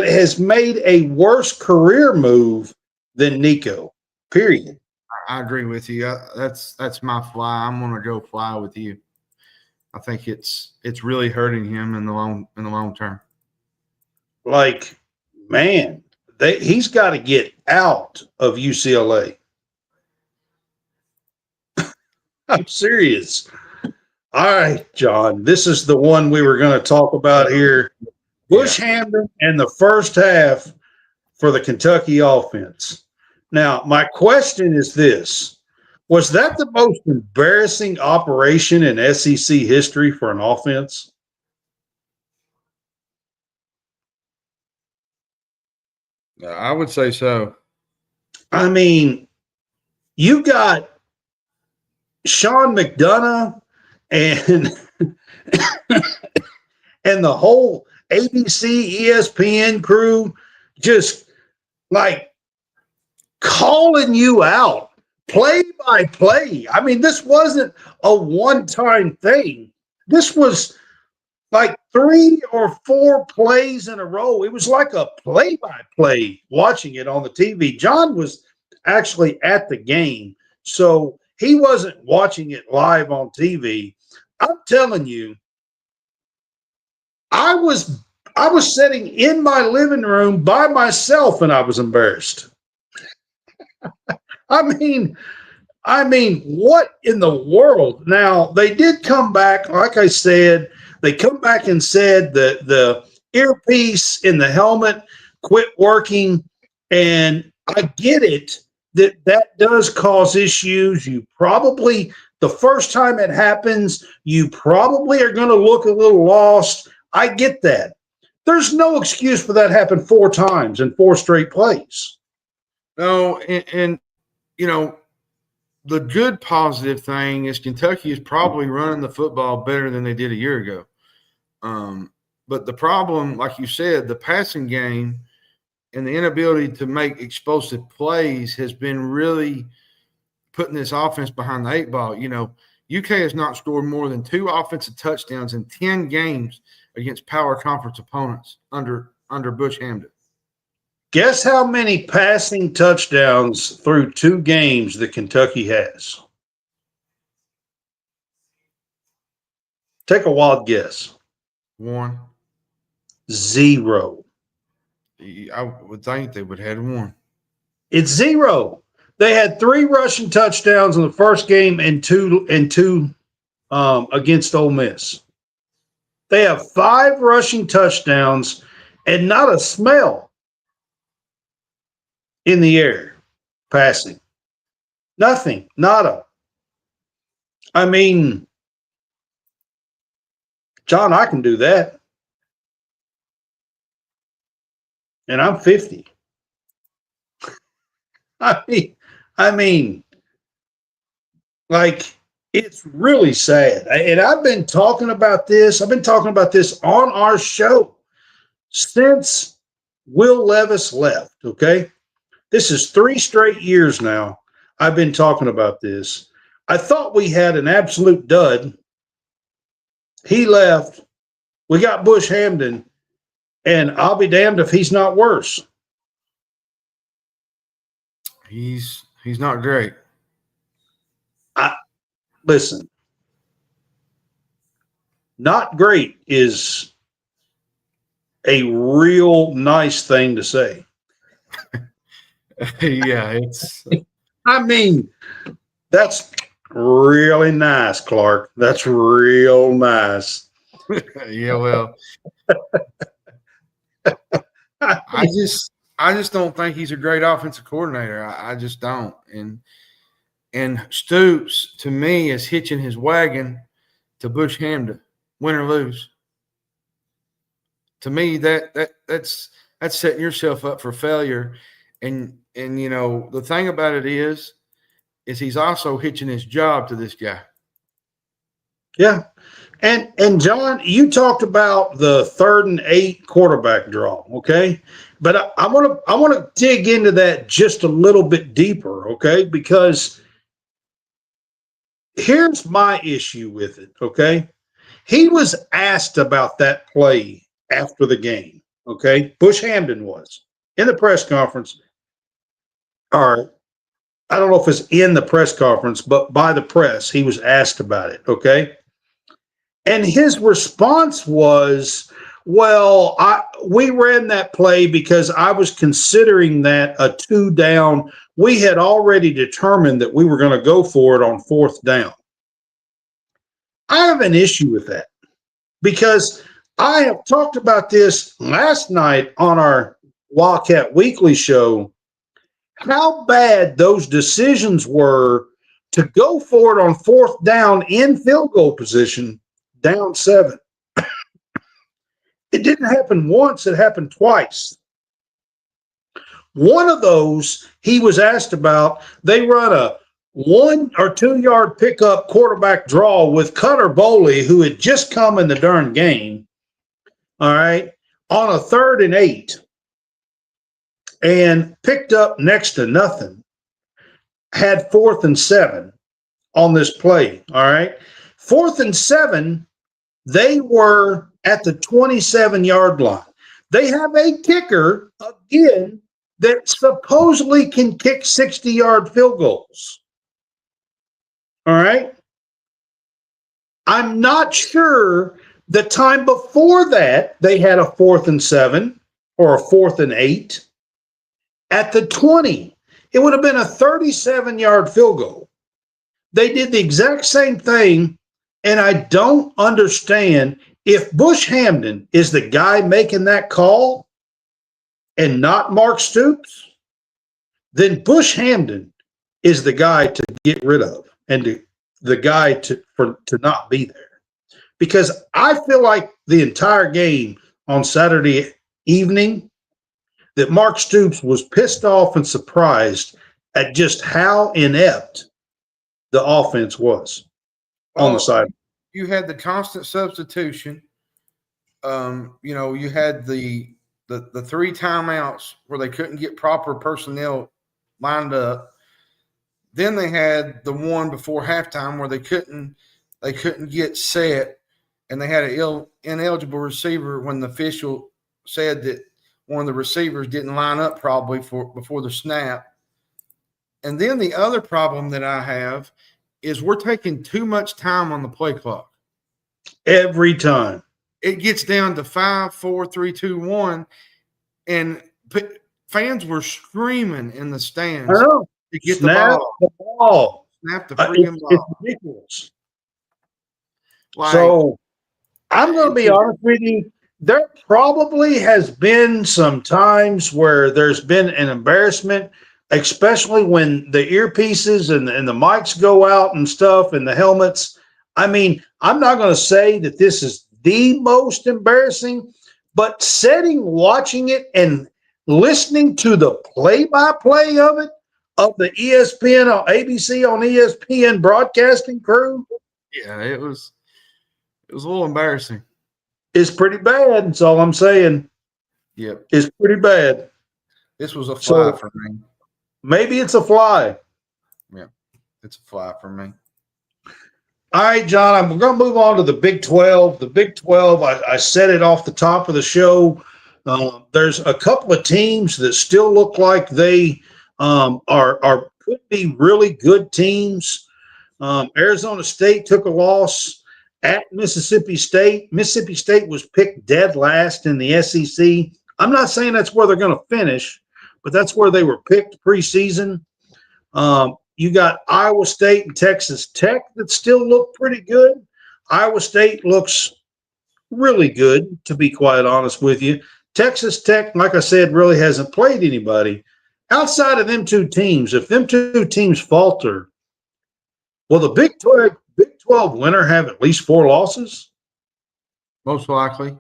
has made a worse career move than Nico. Period. I agree with you. That's my fly. I'm going to go fly with you. I think it's really hurting him in the long term. Like, man, he's got to get out of UCLA. I'm serious. All right, John, this is the one we were going to talk about here. Bush Hamden and the first half for the Kentucky offense. Now, my question is this. Was that the most embarrassing operation in SEC history for an offense? I would say so. I mean, you got Sean McDonough and and the whole ABC, ESPN crew just like calling you out play by play. I mean, this wasn't a one-time thing. This was like 3 or 4 plays in a row. It was like a play-by-play watching it on the TV. John was actually at the game, so he wasn't watching it live on TV. I'm telling you, I was sitting in my living room by myself and I was embarrassed. I mean, what in the world? Now, they did come back, like I said, they come back and said that the earpiece in the helmet quit working, and I get it that does cause issues. You probably, the first time it happens, you probably are going to look a little lost. I get that. There's no excuse for that happen 4 times in 4 straight plays. No, and the good positive thing is Kentucky is probably running the football better than they did a year ago. But the problem, like you said, the passing game and the inability to make explosive plays has been really putting this offense behind the 8 ball. UK has not scored more than 2 offensive touchdowns in 10 games against power conference opponents under Bush Hamden. Guess how many passing touchdowns through 2 games that Kentucky has? Take a wild guess. 1. 0. I would think they would have had 1. It's 0. They had 3 rushing touchdowns in the first game and two against Ole Miss. They have 5 rushing touchdowns and not a smell in the air passing. Nothing. Nada. I mean, John, I can do that. And I'm 50. I mean, like, it's really sad. And I've been talking about this. I've been talking about this on our show since Will Levis left, okay? This is 3 straight years now I've been talking about this. I thought we had an absolute dud. He left. We got Bush Hamden, and I'll be damned if he's not worse. He's not great. Listen, not great is a real nice thing to say. Yeah, it's. I mean, that's really nice, Clark. That's real nice. Yeah, well, I just don't think he's a great offensive coordinator. I just don't. And Stoops, to me, is hitching his wagon to Bush Hamden, win or lose. To me, that's setting yourself up for failure. And you know, the thing about it is he's also hitching his job to this guy. Yeah. And John, you talked about the 3rd and 8 quarterback draw, okay? But I want to dig into that just a little bit deeper, okay? Because here's my issue with it, okay? He was asked about that play after the game, okay? Bush Hamden was in the press conference. Or I don't know if it's in the press conference, but by the press, he was asked about it, okay? And his response was, well, we ran that play because I was considering that a 2 down. We had already determined that we were going to go for it on 4th down. I have an issue with that because I have talked about this last night on our Wildcat Weekly show, how bad those decisions were to go for it on 4th down in field goal position, down 7. It didn't happen once, it happened twice. One of those he was asked about, they run a 1 or 2 yard pickup quarterback draw with Cutter Boley, who had just come in the darn game, all right, on a 3rd and 8 and picked up next to nothing. Had 4th and 7 on this play, all right? 4th and 7, they were at the 27-yard line. They have a kicker, again, that supposedly can kick 60-yard field goals. All right? I'm not sure the time before that they had a 4th and 7 or a 4th and 8 at the 20. It would have been a 37-yard field goal. They did the exact same thing, and I don't understand if Bush Hamden is the guy making that call and not Mark Stoops, then Bush Hamden is the guy to get rid of and the guy to not be there. Because I feel like the entire game on Saturday evening that Mark Stoops was pissed off and surprised at just how inept the offense was on the side. You had the constant substitution. You had the 3 timeouts where they couldn't get proper personnel lined up. Then they had the one before halftime where they couldn't get set, and they had an ineligible receiver when the official said that one of the receivers didn't line up probably before the snap. And then the other problem that I have is we're taking too much time on the play clock. Every time. It gets down to 5, 4, 3, 2, 1, and fans were screaming in the stands to get Snap the ball. Snap the freaking ball. It's ridiculous. Like, so I'm going to be honest with you. There probably has been some times where there's been an embarrassment, especially when the earpieces and the mics go out and stuff and the helmets. I mean, I'm not going to say that this is the most embarrassing, but watching it and listening to the play-by-play of it, of the ESPN on ABC on ESPN broadcasting crew. Yeah, it was a little embarrassing. It's pretty bad. That's all I'm saying. Yep. It's pretty bad. This was a fly for me. Maybe it's a fly. Yeah, it's a fly for me. All right, John, I'm going to move on to the Big 12. The Big 12, I said it off the top of the show. There's a couple of teams that still look like they could be really good teams. Arizona State took a loss at Mississippi State. Mississippi State was picked dead last in the SEC. I'm not saying that's where they're going to finish, but that's where they were picked preseason. You got Iowa State and Texas Tech that still look pretty good. Iowa State looks really good, to be quite honest with you. Texas Tech, like I said, really hasn't played anybody. Outside of them two teams, if them two teams falter, will the Big 12 winner have at least 4 losses? Most likely.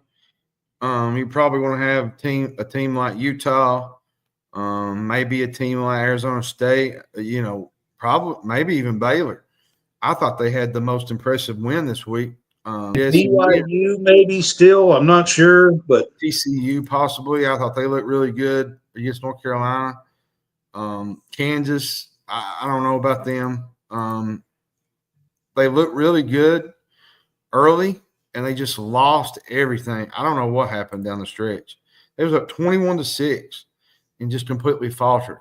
You probably want to have a team like Utah, maybe a team like Arizona State, probably maybe even Baylor. I thought they had the most impressive win this week. BYU maybe still, I'm not sure, but TCU possibly. I thought they looked really good against North Carolina. Kansas, I don't know about them. They looked really good early, and they just lost everything. I don't know what happened down the stretch. It was up 21-6 and just completely faltered.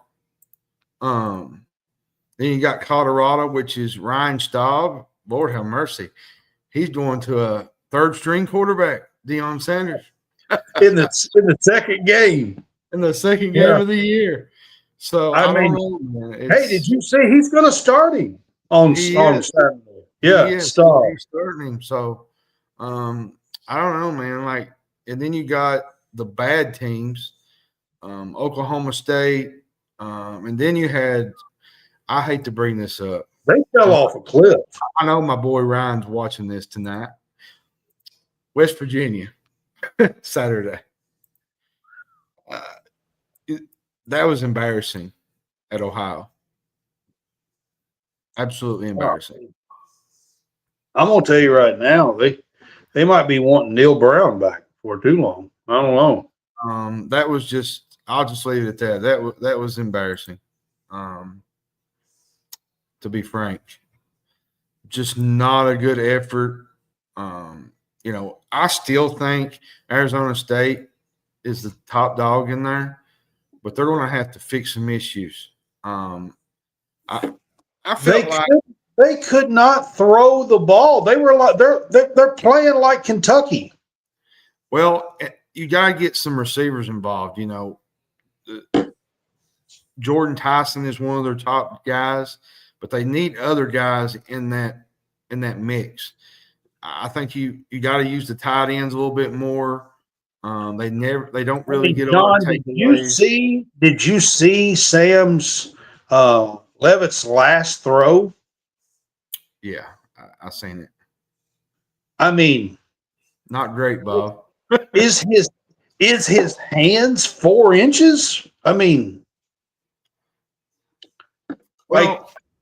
Then you got Colorado, which is Ryan Staub. Lord have mercy. He's going to a third-string quarterback, Deion Sanders. in the second game. In the second game of the year. So, I don't know, man. Hey, did you see he's going to start him on Saturday? Yeah, Staub. He's starting him. So, I don't know, man. And then you got the bad teams, Oklahoma State, and then you had – I hate to bring this up. They fell off a cliff. I know my boy Ryan's watching this tonight. West Virginia, Saturday. That was embarrassing at Ohio. Absolutely embarrassing. I'm going to tell you right now, they might be wanting Neil Brown back for too long. I don't know. That was just – I'll just leave it at that. That was embarrassing. To be frank, just not a good effort. I still think Arizona State is the top dog in there, but they're going to have to fix some issues. I felt they could not throw the ball. They were like they're playing like Kentucky. Well, you got to get some receivers involved. Jordan Tyson is one of their top guys. But they need other guys in that mix. I think you got to use the tight ends a little bit more. They don't really get John, did you see Sam's Levitt's last throw? Yeah, I seen it. I mean, not great, Bob. Is his hands 4 inches? I mean,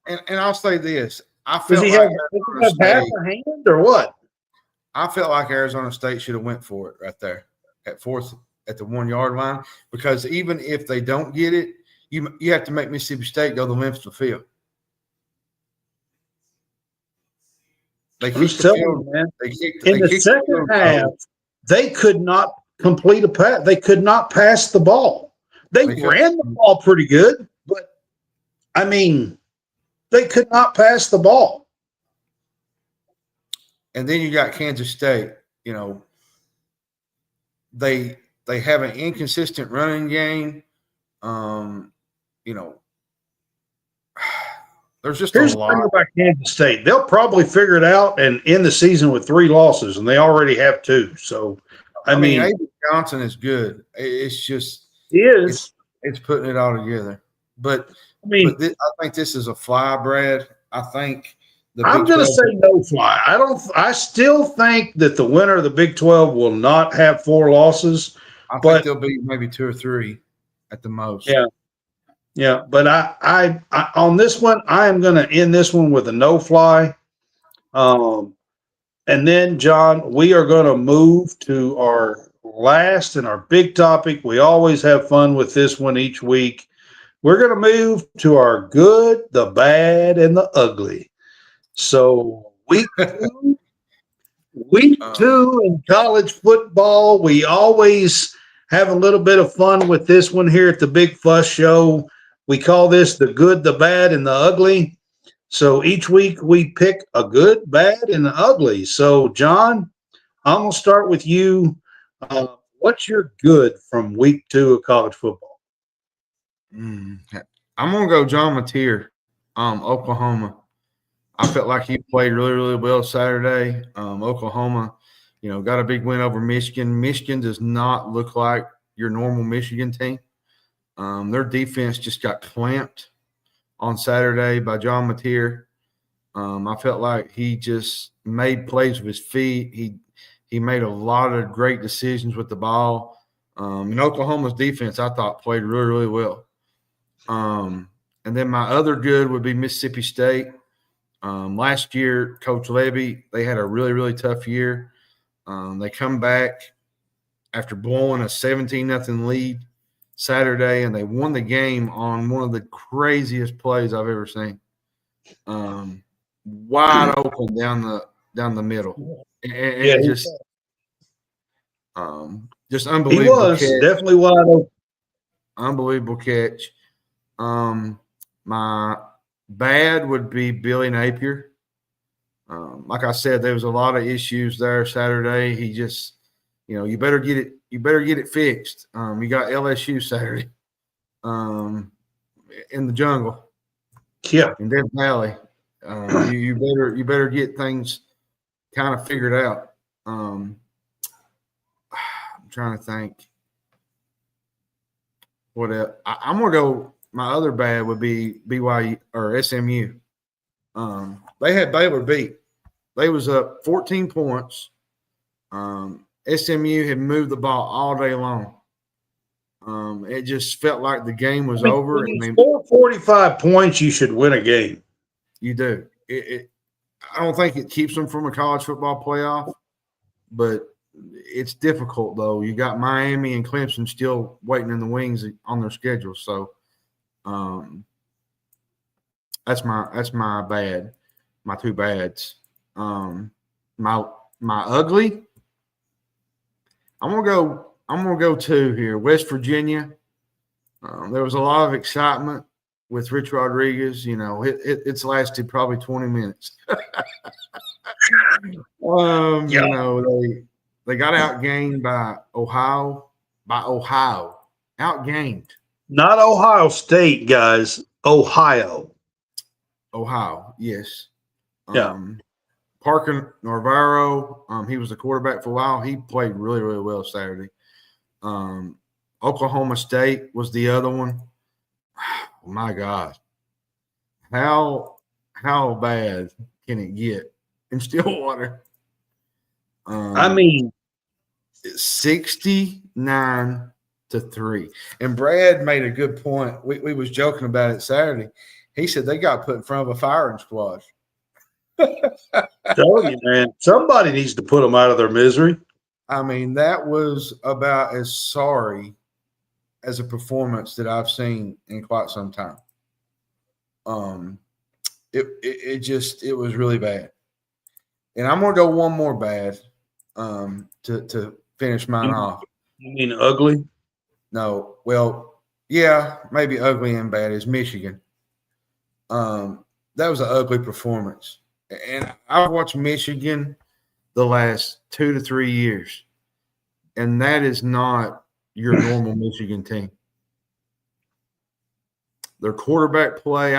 And I'll say this: I does felt he like have half a hand or what? I felt like Arizona State should have went for it right there at fourth at the 1 yard line, because even if they don't get it, you have to make Mississippi State go the length of the field. They kicked the field, man. In the second half, they could not. complete a pass. They could not pass the ball. They ran the ball pretty good, but I mean, they could not pass the ball. And then you got Kansas State. You know, they have an inconsistent running game. You know, there's just Here's a the lot. thing about Kansas State. They'll probably figure it out and end the season with 3 losses, and they already have 2. So, I mean Avery Johnson is good. It's just it's putting it all together. But I think this is a fly, Brad. I think I'm going to say no fly. I still think that the winner of the Big 12 will not have 4 losses. I think there'll be maybe 2 or 3 at the most. Yeah. Yeah, but I on this one, I am going to end this one with a no fly. And then, John, we are going to move to our last and our big topic. We always have fun with this one each week. We're going to move to our good, the bad, and the ugly. So week 2 in college football, we always have a little bit of fun with this one here at the Big Fuss Show. We call this the good, the bad, and the ugly. So each week we pick a good, bad, and the ugly. So, John, I'm going to start with you. What's your good from week 2 of college football? I'm going to go John Mateer, Oklahoma. I felt like he played really, really well Saturday. Oklahoma, got a big win over Michigan. Michigan does not look like your normal Michigan team. Their defense just got clamped on Saturday by John Mateer. I felt like he just made plays with his feet. He made a lot of great decisions with the ball. And Oklahoma's defense, I thought, played really, really well. And then my other good would be Mississippi State. Last year, Coach Levy, they had a really, really tough year. They come back after blowing a 17-0 lead Saturday, and they won the game on one of the craziest plays I've ever seen. Wide open down the middle, and just unbelievable. He was catch. definitely wide open. Unbelievable catch. My bad would be Billy Napier. Like I said, there was a lot of issues there Saturday. He just, you better get it. You better get it fixed. You got LSU Saturday, in the jungle. Yeah, in Death Valley. You better get things kind of figured out. I'm trying to think. What else? I'm gonna go. My other bad would be BYU or SMU. They had Baylor beat. They was up 14 points. SMU had moved the ball all day long. It just felt like the game was over. When you score 45 points, you should win a game. You do. I don't think it keeps them from a college football playoff, but it's difficult though. You got Miami and Clemson still waiting in the wings on their schedule. So that's my bad. My 2 bads. My ugly. I'm gonna go 2 here. West Virginia. There was a lot of excitement with Rich Rodriguez. It's lasted probably 20 minutes. They got outgained by Ohio. Outgained. Not Ohio State, guys. Ohio, yes. Yeah. Parker Navarro, he was the quarterback for a while. He played really, really well Saturday. Oklahoma State was the other one. Oh, my God. How bad can it get in Stillwater? 69-3. And Brad made a good point. We was joking about it Saturday. He said they got put in front of a firing squad. Telling you, man, somebody needs to put them out of their misery. That was about as sorry as a performance that I've seen in quite some time. It was really bad. And I'm gonna go one more bad to finish mine off. You mean ugly? No, well, yeah, maybe ugly and bad is Michigan. That was an ugly performance. And I've watched Michigan the last 2 to 3 years, and that is not your normal Michigan team. Their quarterback play,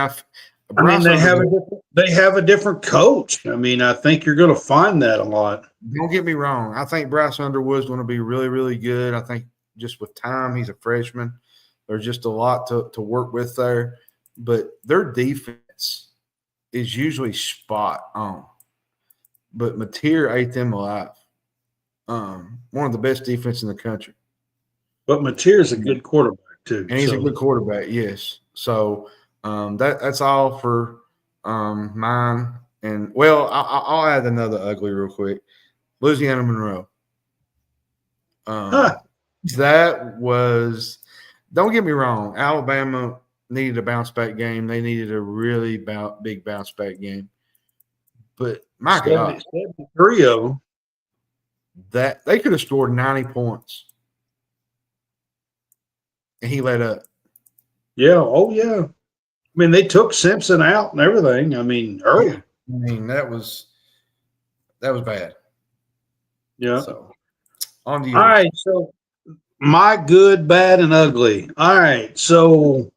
Bryce Underwood, they have a different coach. I mean, I think you're going to find that a lot. don't get me wrong. I think Bryce Underwood's going to be really, really good. I think just with time, he's a freshman. There's just a lot to work with there. But their defense is usually spot on. But Mateer ate them alive. One of the best defense in the country. But Mateer is a good quarterback too, and he's a good quarterback. Yes. So that's all for mine. And well, I'll add another ugly real quick. Louisiana Monroe. That was. Don't get me wrong. Alabama needed a bounce back game. They needed a really big bounce back game. But my God, 73 of them. That they could have scored 90 points, and he let up. Yeah. Oh, yeah. I mean, they took Simpson out and everything. I mean, early. Yeah. I mean, that was bad. Yeah. So, on to you. All right. So, my good, bad, and ugly. All right. So,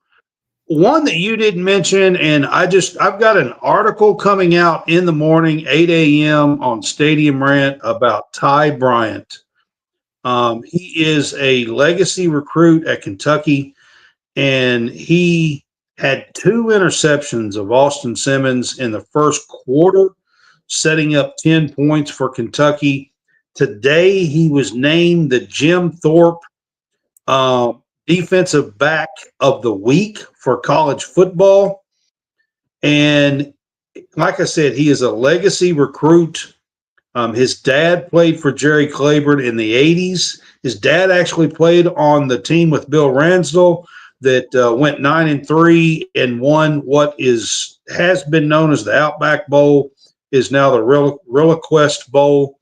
one that you didn't mention, and I've got an article coming out in the morning, 8 a.m. on Stadium Rant about Ty Bryant. He is a legacy recruit at Kentucky, and he had 2 interceptions of Austin Simmons in the first quarter, setting up 10 points for Kentucky. Today, he was named the Jim Thorpe defensive back of the week for college football. And like I said, he is a legacy recruit. His dad played for Jerry Claiborne in the 80s. His dad actually played on the team with Bill Ransdell that went 9-3 and won what has been known as the Outback Bowl, is now the Reliquest Bowl.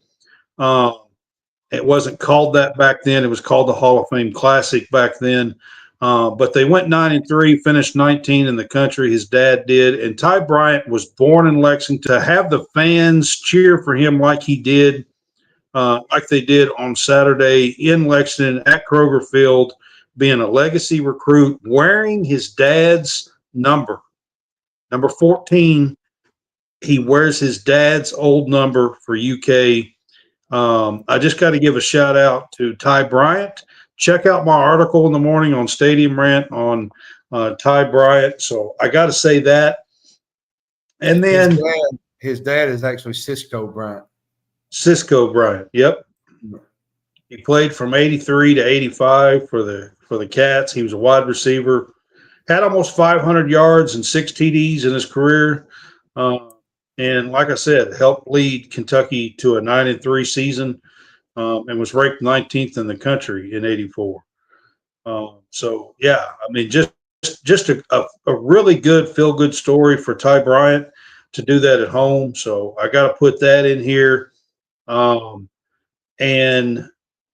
It wasn't called that back then. It was called the Hall of Fame Classic back then. But they went 9-3, finished 19 in the country. His dad did. And Ty Bryant was born in Lexington. To have the fans cheer for him like he did, like they did on Saturday in Lexington at Kroger Field, being a legacy recruit, wearing his dad's number 14. He wears his dad's old number for UK. I just got to give a shout out to Ty Bryant. Check out my article in the morning on Stadium Rant on Ty Bryant. So I got to say that. And then his dad is actually Cisco Bryant. Cisco Bryant. Yep. He played from 83 to 85 for the Cats. He was a wide receiver. Had almost 500 yards and 6 TDs in his career. And like I said, helped lead Kentucky to a 9-3 season, and was ranked 19th in the country in '84. So yeah, I mean, just a really good feel-good story for Ty Bryant to do that at home. So I got to put that in here. And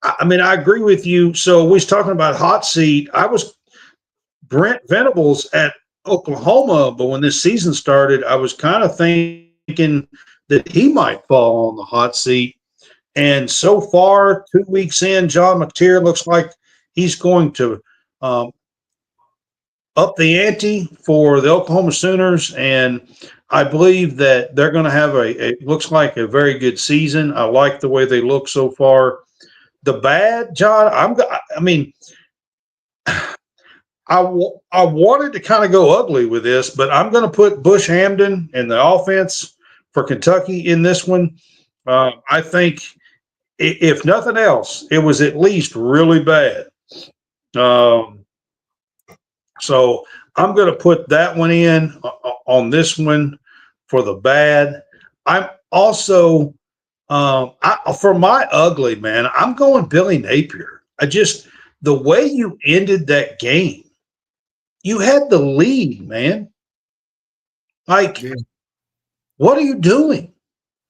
I mean, I agree with you. So we was talking about hot seat. I was Brent Venables at Oklahoma, but when this season started, I was kind of thinking that he might fall on the hot seat. And so far, 2 weeks in, John Mateer looks like he's going to up the ante for the Oklahoma Sooners. And I believe that they're going to have looks like a very good season. I like the way they look so far. The bad, John, I wanted to kind of go ugly with this, but I'm going to put Bush Hamden and the offense for Kentucky in this one. I think, if nothing else, it was at least really bad. So I'm going to put that one in on this one for the bad. I'm also, for my ugly, man, I'm going Billy Napier. The way you ended that game, you had the lead, man. Like, What are you doing?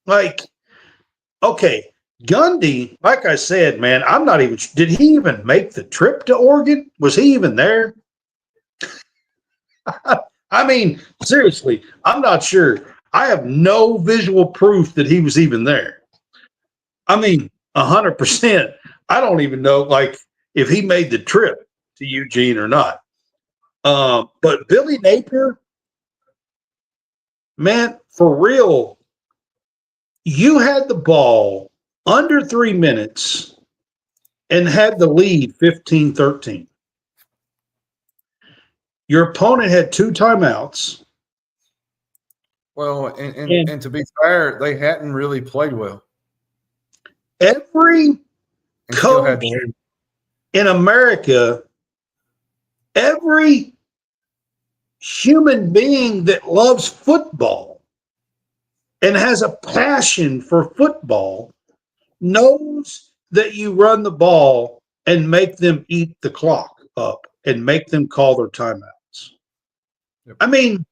Like, okay, Gundy, like I said, man, I'm not even. Did he even make the trip to Oregon? Was he even there? I mean, seriously, I'm not sure. I have no visual proof that he was even there. I mean, 100%. I don't even know, like, if he made the trip to Eugene or not. But Billy Napier, man, for real, you had the ball under 3 minutes and had the lead 15-13. Your opponent had 2 timeouts. Well, and to be fair, they hadn't really played well. Every And still had coach to lead. in America, every human being that loves football and has a passion for football knows that you run the ball and make them eat the clock up and make them call their timeouts. Yep. I mean,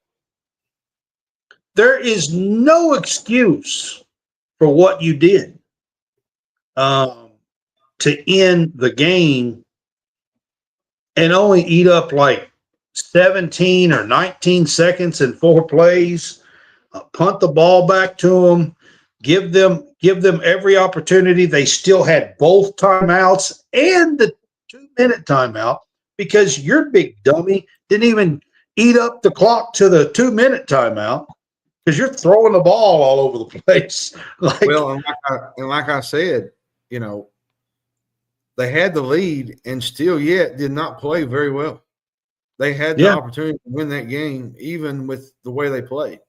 there is no excuse for what you did to end the game and only eat up like 17 or 19 seconds in 4 plays, punt the ball back to them, give them every opportunity. They still had both timeouts and the 2-minute timeout because your big dummy didn't even eat up the clock to the 2-minute timeout because you're throwing the ball all over the place. Well, and like I said, they had the lead and still yet did not play very well. They had the opportunity to win that game, even with the way they played.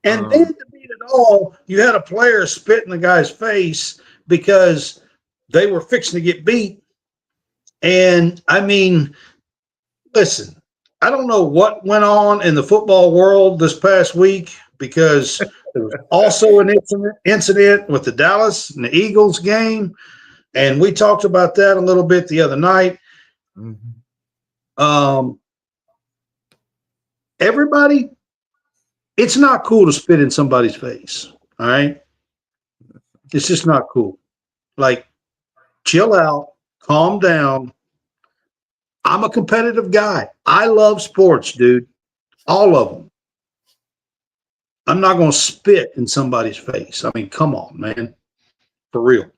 And then to beat it all, you had a player spit in the guy's face because they were fixing to get beat. And I mean, listen, I don't know what went on in the football world this past week because there was also an incident with the Dallas and the Eagles game. And we talked about that a little bit the other night. Mm-hmm. Everybody, it's not cool to spit in somebody's face. All right. It's just not cool. Like, chill out, calm down. I'm a competitive guy. I love sports, dude. All of them. I'm not going to spit in somebody's face. I mean, come on, man. For real.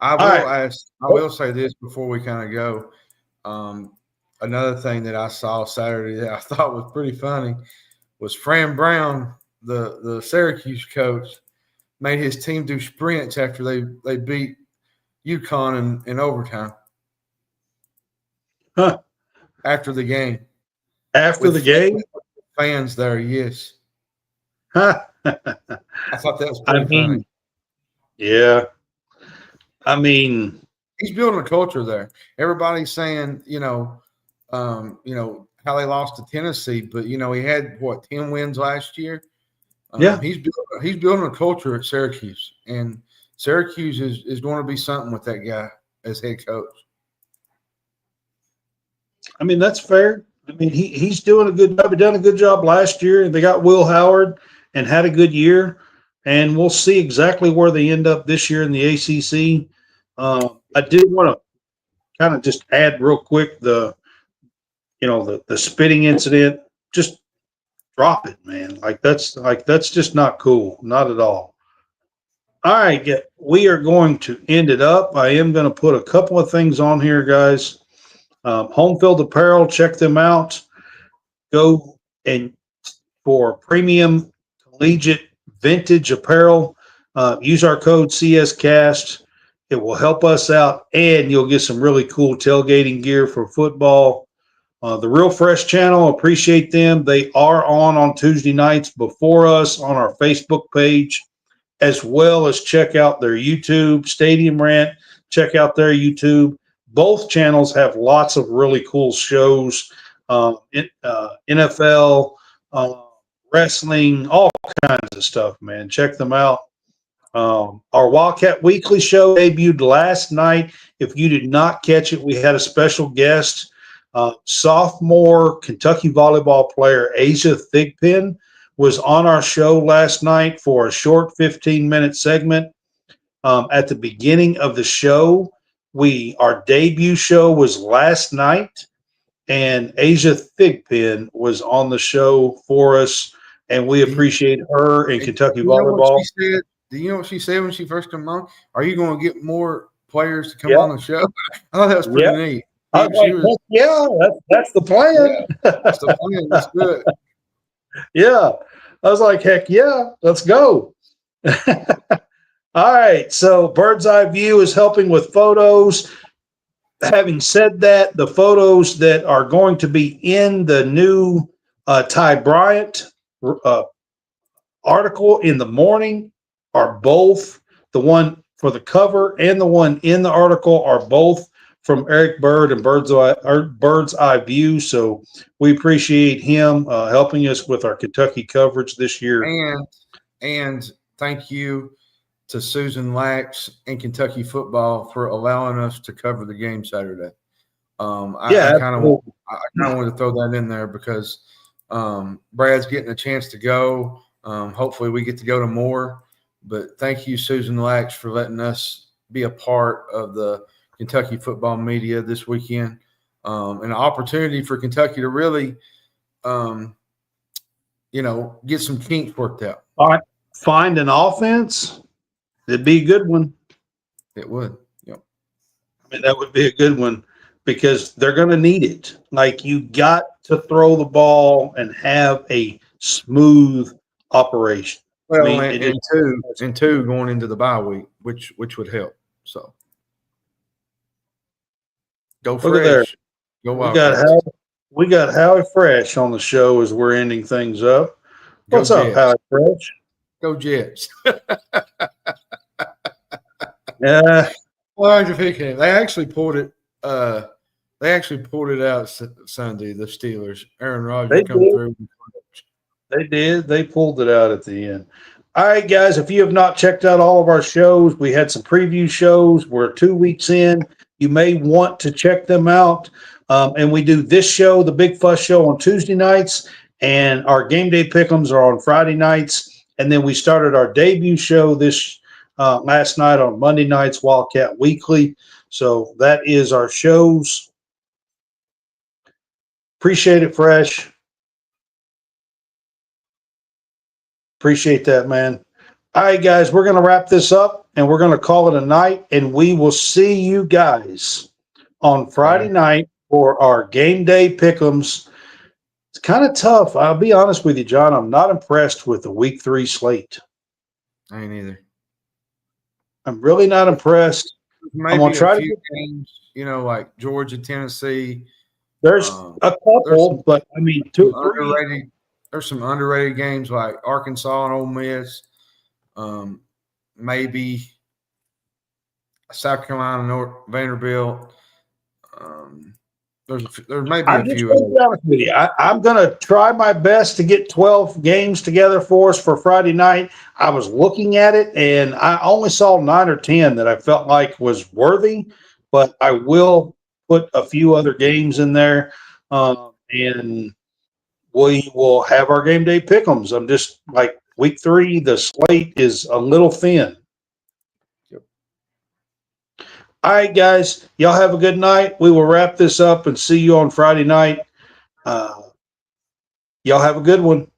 I will say this before we kind of go. Another thing that I saw Saturday that I thought was pretty funny was Fran Brown, the Syracuse coach, made his team do sprints after they beat UConn in overtime. Huh. After the game. After the game? Fans there, yes. Huh. I thought that was pretty funny. Yeah. I mean, he's building a culture there. Everybody's saying, how they lost to Tennessee, but he had 10 wins last year. He's building a culture at Syracuse, and Syracuse is going to be something with that guy as head coach. I mean, that's fair. I mean, he's doing a good job. He done a good job last year, and they got Will Howard and had a good year. And we'll see exactly where they end up this year in the ACC. I did want to kind of just add real quick the spitting incident. Just drop it, man. That's just not cool. Not at all. All right, we are going to end it up. I am going to put a couple of things on here, guys. Home Field Apparel, check them out. Go and for premium collegiate vintage apparel, use our code CSCast. It will help us out, and you'll get some really cool tailgating gear for football. The Real Fresh channel, appreciate them. They are on Tuesday nights before us on our Facebook page, as well as check out their YouTube, Stadium Rant. Check out their YouTube. Both channels have lots of really cool shows, NFL, wrestling, all kinds of stuff, man. Check them out. Our Wildcat Weekly show debuted last night. If you did not catch it, we had a special guest, sophomore Kentucky volleyball player Asia Thigpen was on our show last night for a short 15-minute segment. at the beginning of the show. Our debut show was last night, and Asia Thigpen was on the show for us, and we appreciate her in Kentucky volleyball. Do you know what she said when she first came on? Are you going to get more players to come on the show? I thought that was pretty neat. I was like, yeah, that's the plan. Yeah, that's the plan. That's good. Yeah. I was like, heck yeah, let's go. All right. So Bird's Eye View is helping with photos. Having said that, the photos that are going to be in the new Ty Bryant article in the morning are both the one for the cover and the one in the article are both from Eric Bird and Bird's Eye View. So we appreciate him helping us with our Kentucky coverage this year. And thank you to Susan Lax and Kentucky football for allowing us to cover the game Saturday. I kind of wanted to throw that in there because Brad's getting a chance to go. Hopefully we get to go to more. But thank you, Susan Lax, for letting us be a part of the Kentucky football media this weekend. An opportunity for Kentucky to really, get some kinks worked out. All right. Find an offense. It'd be a good one. It would. Yep. I mean, that would be a good one because they're going to need it. Like, you got to throw the ball and have a smooth operation. Well, and two going into the bye week, which would help. So go fresh. Look at there. Go Wildcats. We got Howie Fresh on the show as we're ending things up. What's up, Howie Fresh? Go Jets. Yeah. They actually pulled it. They actually pulled it out Sunday. The Steelers. Aaron Rodgers come through. They did. They pulled it out at the end. All right, guys, if you have not checked out all of our shows, we had some preview shows. We're 2 weeks in. You may want to check them out. And we do this show, the Big Fuss Show, on Tuesday nights, and our game day pick'ems are on Friday nights. And then we started our debut show this last night on Monday nights, Wildcat Weekly. So that is our shows. Appreciate it, Fresh. Appreciate that, man. All right, guys, we're going to wrap this up, and we're going to call it a night, and we will see you guys on Friday night for our game day pick'ems. It's kind of tough. I'll be honest with you, John. I'm not impressed with the week 3 slate. I ain't either. I'm really not impressed. Maybe I'm going to try a few games, like Georgia, Tennessee. There's a couple, but I mean, 2 or 3. There's some underrated games like Arkansas and Ole Miss. Maybe South Carolina, Vanderbilt. There may be a few. Honest with you. I'm going to try my best to get 12 games together for us for Friday night. I was looking at it, and I only saw 9 or 10 that I felt like was worthy, but I will put a few other games in there, and we will have our game day pick'ems. I'm just like week 3, the slate is a little thin. Yep. All right, guys, y'all have a good night. We will wrap this up and see you on Friday night. Y'all have a good one.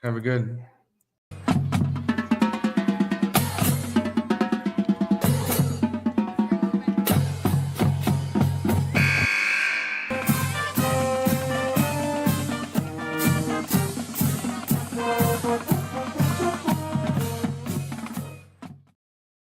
Have a good